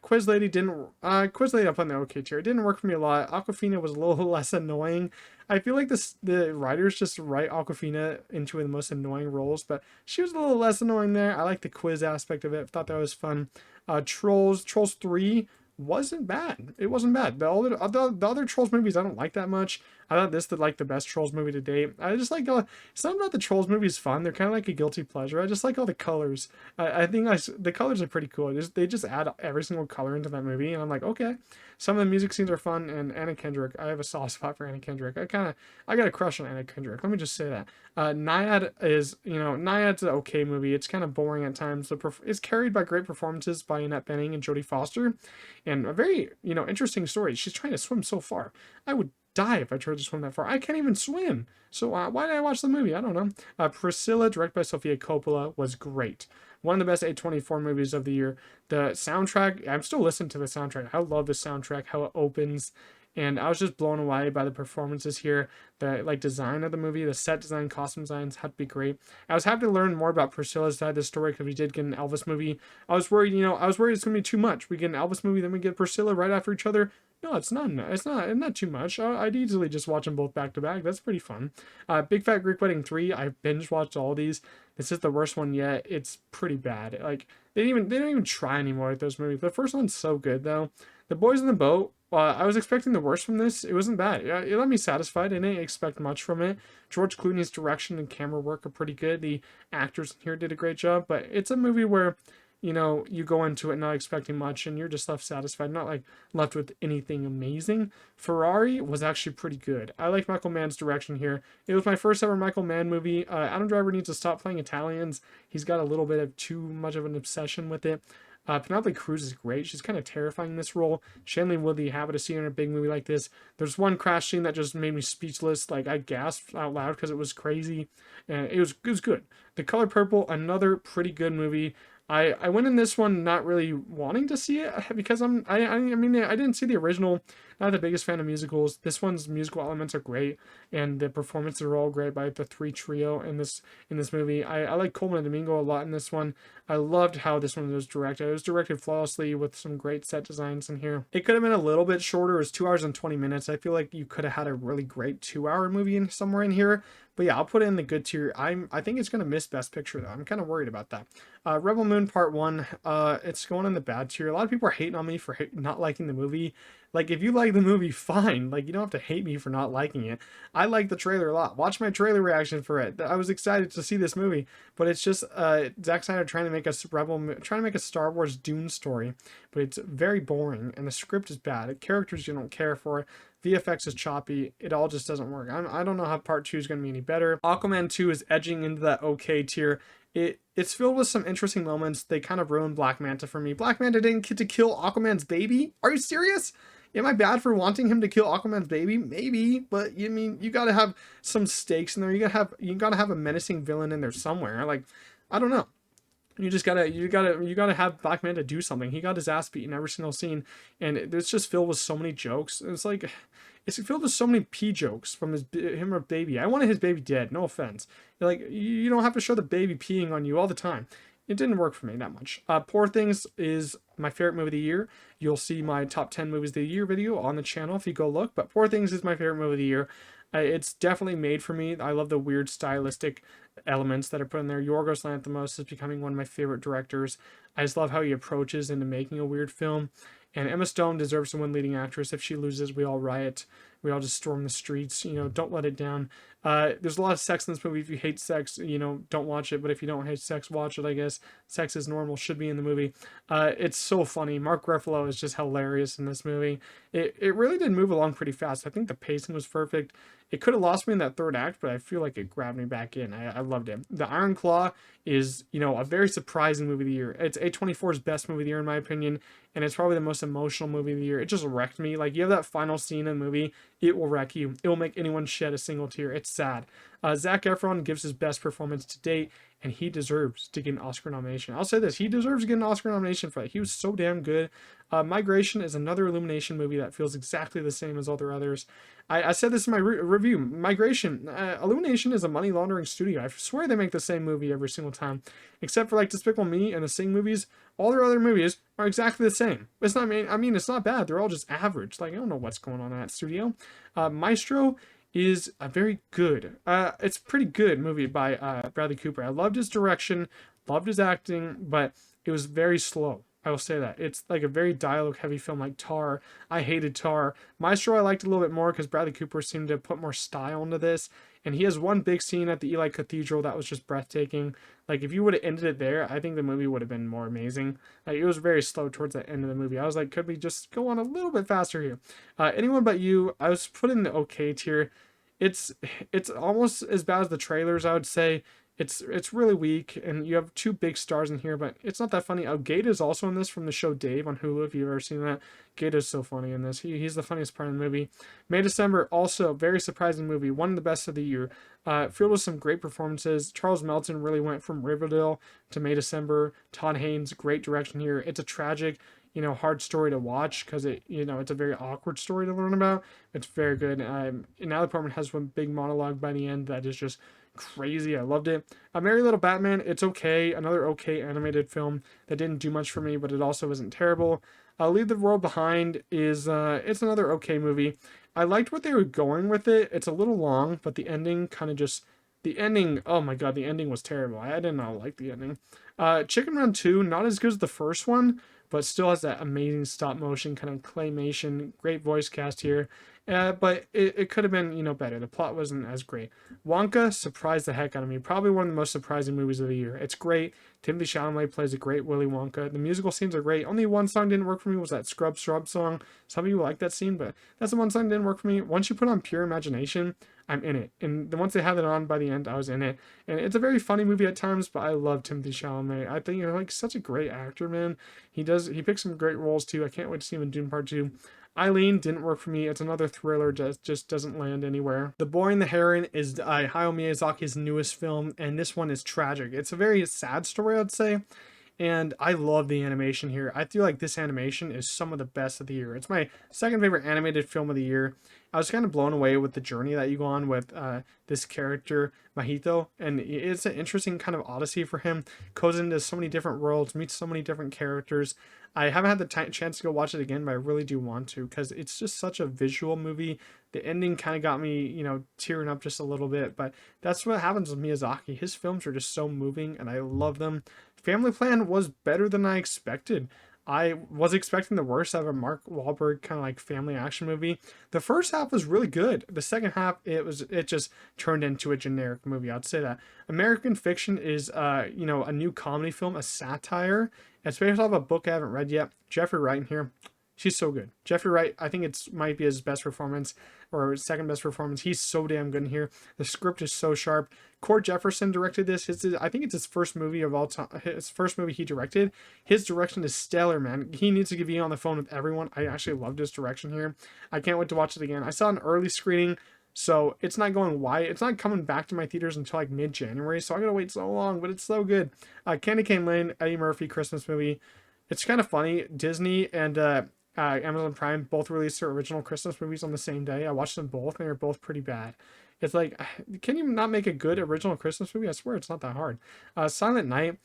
Quiz Lady up on the okay tier. It didn't work for me a lot. Awkwafina was a little less annoying. I feel like the writers just write Awkwafina into the most annoying roles, but she was a little less annoying there. I like the quiz aspect of it. Thought that was fun. Trolls 3 wasn't bad. It wasn't bad. The other Trolls movies I don't like that much. I thought this was like the best Trolls movie to date. I just like something about the Trolls movies fun. They're kind of like a guilty pleasure. I just like all the colors. I think the colors are pretty cool. They just add every single color into that movie, and I'm like, okay. Some of the music scenes are fun, and Anna Kendrick. I have a soft spot for Anna Kendrick. I got a crush on Anna Kendrick. Let me just say that. Nyad is, Nyad's an okay movie. It's kind of boring at times. It's carried by great performances by Annette Bening and Jodie Foster, and a very, interesting story. She's trying to swim so far. I would die if I tried to swim that far. I can't even swim. So why did I watch the movie? I don't know. Priscilla, directed by Sofia Coppola, was great. One of the best A24 movies of the year. The soundtrack, I'm still listening to the soundtrack. I love the soundtrack, how it opens. And I was just blown away by the performances here. The design of the movie, the set design, costume designs had to be great. I was happy to learn more about Priscilla's side of the story, because we did get an Elvis movie. I was worried it's gonna be too much. We get an Elvis movie, then we get Priscilla right after each other. No, it's not. It's not too much. I'd easily just watch them both back to back. That's pretty fun. Big Fat Greek Wedding 3. I binge watched all these. This is the worst one yet. It's pretty bad. Like, they don't even try anymore with those movies. The first one's so good though. The Boys in the Boat. I was expecting the worst from this. It wasn't bad. It left me satisfied. I didn't expect much from it. George Clooney's direction and camera work are pretty good. The actors here did a great job. But it's a movie where, you go into it not expecting much, and you're just left satisfied, not like left with anything amazing. Ferrari was actually pretty good. I like Michael Mann's direction here. It was my first ever Michael Mann movie. Adam Driver needs to stop playing Italians. He's got a little bit of too much of an obsession with it. Penelope Cruz is great. She's kind of terrifying in this role. Shailene Woodley, happy to see her in a big movie like this. There's one crash scene that just made me speechless. Like, I gasped out loud because it was crazy, and it was good. The Color Purple, another pretty good movie. I went in this one not really wanting to see it, because I didn't see the original. Not the biggest fan of musicals. This one's musical elements are great, and the performances are all great by the three trio in this movie. I like Coleman and Domingo a lot in this one. I loved how this one was directed. It was directed flawlessly with some great set designs in here. It could have been a little bit shorter. It was 2 hours and 20 minutes. I feel like you could have had a really great 2-hour movie somewhere in here, But yeah, I'll put it in the good tier. I think it's gonna miss Best Picture though. I'm kind of worried about that. Rebel Moon Part 1, it's going in the bad tier. A lot of people are hating on me for not liking the movie. Like, if you like the movie, fine. Like, you don't have to hate me for not liking it. I like the trailer a lot. Watch my trailer reaction for it. I was excited to see this movie, but it's just Zack Snyder trying to make trying to make a Star Wars Dune story, but it's very boring and the script is bad. The characters you don't care for. VFX is choppy. It all just doesn't work. I don't know how part 2 is going to be any better. Aquaman 2 is edging into that okay tier. It's filled with some interesting moments. They kind of ruined Black Manta for me. Black Manta didn't get to kill Aquaman's baby? Are you serious? Am I bad for wanting him to kill Aquaman's baby? Maybe, but you mean you gotta have some stakes in there. You gotta have a menacing villain in there somewhere. Like, I don't know. You gotta have Black Manta do something. He got his ass beat in every single scene, and it's just filled with so many jokes. It's like, it's filled with so many pee jokes from him or baby. I wanted his baby dead. No offense. Like, you don't have to show the baby peeing on you all the time. It didn't work for me that much. Poor Things is my favorite movie of the year. You'll see my top 10 movies of the year video on the channel if you go look. But Poor Things is my favorite movie of the year. It's definitely made for me. I love the weird stylistic elements that are put in there. Yorgos Lanthimos is becoming one of my favorite directors. I just love how he approaches into making a weird film. And Emma Stone deserves to win leading actress. If she loses, we all riot. We all just storm the streets. You know, don't let it down. There's a lot of sex in this movie. If you hate sex, you know, don't watch it. But if you don't hate sex, watch it, I guess. Sex is normal. Should be in the movie. It's so funny. Mark Ruffalo is just hilarious in this movie. It really did move along pretty fast. I think the pacing was perfect. It could have lost me in that third act, but I feel like it grabbed me back in. I loved it. The Iron Claw is, you know, a very surprising movie of the year. It's A24's best movie of the year, in my opinion, and it's probably the most emotional movie of the year. It just wrecked me. Like, you have that final scene in the movie, it will wreck you. It will make anyone shed a single tear. It's sad. Zac Efron gives his best performance to date, and he deserves to get an Oscar nomination. I'll say this, he deserves to get an Oscar nomination for that. He was so damn good. Migration is another Illumination movie that feels exactly the same as all their others. I said this in my review. Migration, Illumination is a money laundering studio. I swear they make the same movie every single time, except for like Despicable Me and the Sing movies. All their other movies are exactly the same. It's not, I mean, it's not bad. They're all just average. Like, I don't know what's going on in that studio. Maestro is a very good, it's a pretty good movie by Bradley Cooper. I loved his direction, loved his acting, but it was very slow. I will say that. It's like a very dialogue-heavy film like Tar. I hated Tar. Maestro I liked a little bit more because Bradley Cooper seemed to put more style into this. And he has one big scene at the Ely Cathedral that was just breathtaking. Like, if you would have ended it there, I think the movie would have been more amazing. Like, it was very slow towards the end of the movie. I was like, could we just go on a little bit faster here? Anyone But You, I was put in the okay tier. It's almost as bad as the trailers, I would say. It's really weak, and you have two big stars in here, but it's not that funny. Oh, Gate is also in this from the show Dave on Hulu, if you've ever seen that. Gate is so funny in this. He's the funniest part of the movie. May December, also very surprising movie, one of the best of the year. Filled with some great performances. Charles Melton really went from Riverdale to May December. Todd Haynes, great direction here. It's a tragic, you know, hard story to watch because it, you know, it's a very awkward story to learn about. It's very good. Natalie Portman has one big monologue by the end that is just crazy. I loved it. Merry Little Batman, it's okay. Another okay animated film that didn't do much for me, but it also isn't terrible. Leave the World Behind is it's another okay movie. I liked what they were going with it. It's a little long, but the ending kind of just, the ending, oh my god, the ending was terrible. I did not like the ending. Chicken Run 2, not as good as the first one, but still has that amazing stop motion kind of claymation. Great voice cast here. But it could have been, you know, better. The plot wasn't as great. Wonka surprised the heck out of me. Probably one of the most surprising movies of the year. It's great. Timothée Chalamet plays a great Willy Wonka. The musical scenes are great. Only one song didn't work for me, was that Scrub Scrub song. Some of you like that scene, but that's the one song that didn't work for me. Once you put on Pure Imagination, I'm in it. And once they had it on by the end, I was in it. And it's a very funny movie at times, but I love Timothée Chalamet. I think he's like such a great actor, man. He picks some great roles too. I can't wait to see him in Dune Part 2. Eileen didn't work for me. It's another thriller that just doesn't land anywhere. The Boy and the Heron is Hayao Miyazaki's newest film, and this one is tragic. It's a very sad story, I'd say. and I love the animation here. I feel like this animation is some of the best of the year. It's my second favorite animated film of the year. I was kind of blown away with the journey that you go on with this character, Mahito, and it's an interesting kind of odyssey for him. Goes into so many different worlds, meets so many different characters. I haven't had the chance to go watch it again, but I really do want to because it's just such a visual movie. The ending kind of got me, tearing up just a little bit, but that's what happens with Miyazaki. His films are just so moving, and I love them. Family Plan was better than I expected. I was expecting the worst out of a Mark Wahlberg kind of like family action movie. The first half was really good. The second half, it just turned into a generic movie. I'd say that American Fiction is a new comedy film, a satire. It's based off a book I haven't read yet. Jeffrey Wright in here, she's so good. Jeffrey Wright, I think it's might be his best performance or his second best performance. He's so damn good in here. The script is so sharp. Cord Jefferson directed this. I think it's his first movie of all time. His first movie he directed. His direction is stellar, man. He needs to get on the phone with everyone. I actually loved his direction here. I can't wait to watch it again. I saw an early screening, so it's not going wide. It's not coming back to my theaters until like mid-January, so I gotta wait so long, but it's so good. Candy Cane Lane, Eddie Murphy Christmas movie. It's kind of funny. Disney and Amazon Prime both released their original Christmas movies on the same day. I watched them both, and they were both pretty bad. It's like, can you not make a good original Christmas movie? I swear it's not that hard. Silent Night.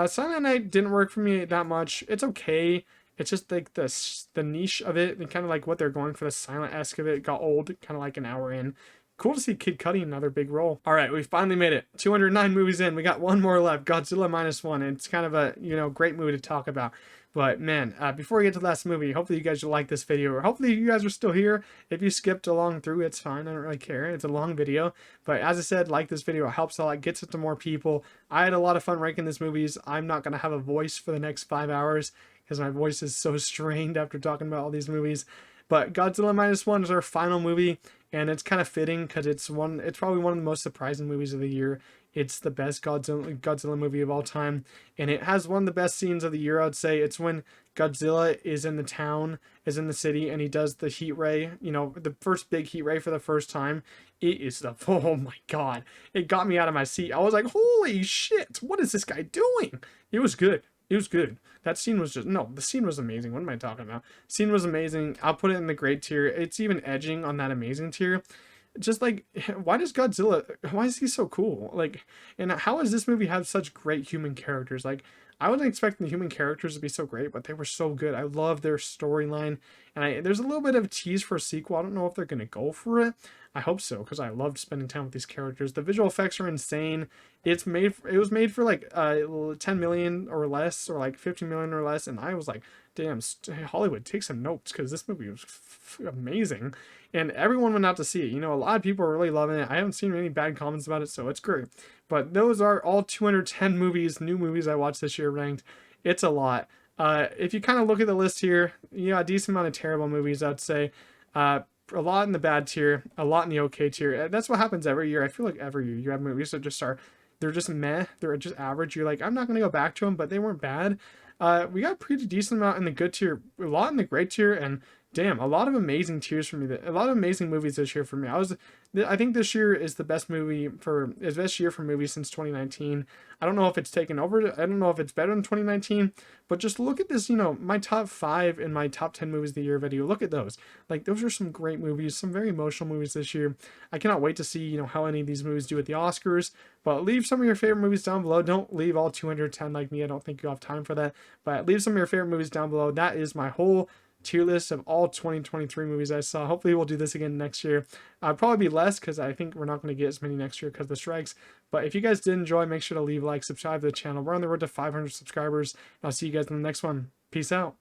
Silent Night didn't work for me that much. It's okay. It's just like the niche of it and kind of like what they're going for, the silent-esque of it got old kind of like an hour in. Cool to see Kid Cudi in another big role. All right, we finally made it. 209 movies in. We got one more left. Godzilla Minus One. It's kind of a great movie to talk about. But man, before we get to the last movie, hopefully you guys will like this video, or hopefully you guys are still here. If you skipped along through, it's fine. I don't really care. It's a long video. But as I said, like this video. It helps a lot. Gets it to more people. I had a lot of fun ranking these movies. I'm not going to have a voice for the next 5 hours because my voice is so strained after talking about all these movies. But Godzilla Minus One is our final movie, and it's kind of fitting because it's probably one of the most surprising movies of the year. It's the best Godzilla movie of all time, and it has one of the best scenes of the year, I'd say. It's when Godzilla is in the town, is in the city, and he does the heat ray, the first big heat ray for the first time. It is oh my god. It got me out of my seat. I was like, holy shit, what is this guy doing? It was good. It was good. That scene was the scene was amazing. What am I talking about? Scene was amazing. I'll put it in the great tier. It's even edging on that amazing tier. Just like, why is he so cool? Like, and how does this movie have such great human characters? Like, I wasn't expecting the human characters to be so great, but they were so good. I love their storyline, and there's a little bit of a tease for a sequel. I don't know if they're gonna go for it. I hope so, because I loved spending time with these characters. The visual effects are insane. It was made for like 10 million or less, or like 50 million or less, and I was like, damn, Hollywood, take some notes, because this movie was amazing, and everyone went out to see it. A lot of people are really loving it. I haven't seen any bad comments about it, so it's great. But those are all 210 movies, new movies I watched this year ranked. It's a lot. If you kind of look at the list here, a decent amount of terrible movies, I'd say. A lot in the bad tier, a lot in the okay tier. That's what happens every year. I feel like every year you have movies that they're just meh, they're just average. You're like, I'm not going to go back to them, but they weren't bad. We got a pretty decent amount in the good tier, a lot in the great tier, and damn, a lot of amazing tiers for me. A lot of amazing movies this year for me. I think this year is the best year for movies since 2019. I don't know if it's taken over. I don't know if it's better than 2019, but just look at this, my top 5 and my top 10 movies of the year video. Look at those. Like, those are some great movies, some very emotional movies this year. I cannot wait to see, how any of these movies do at the Oscars, but leave some of your favorite movies down below. Don't leave all 210 like me. I don't think you have time for that, but leave some of your favorite movies down below. That is my whole tier list of all 2023 movies I saw. Hopefully we'll do this again next year. Probably be less because I think we're not going to get as many next year because of the strikes. But if you guys did enjoy, make sure to leave a like, subscribe to the channel. We're on the road to 500 subscribers. I'll see you guys in the next one. Peace out.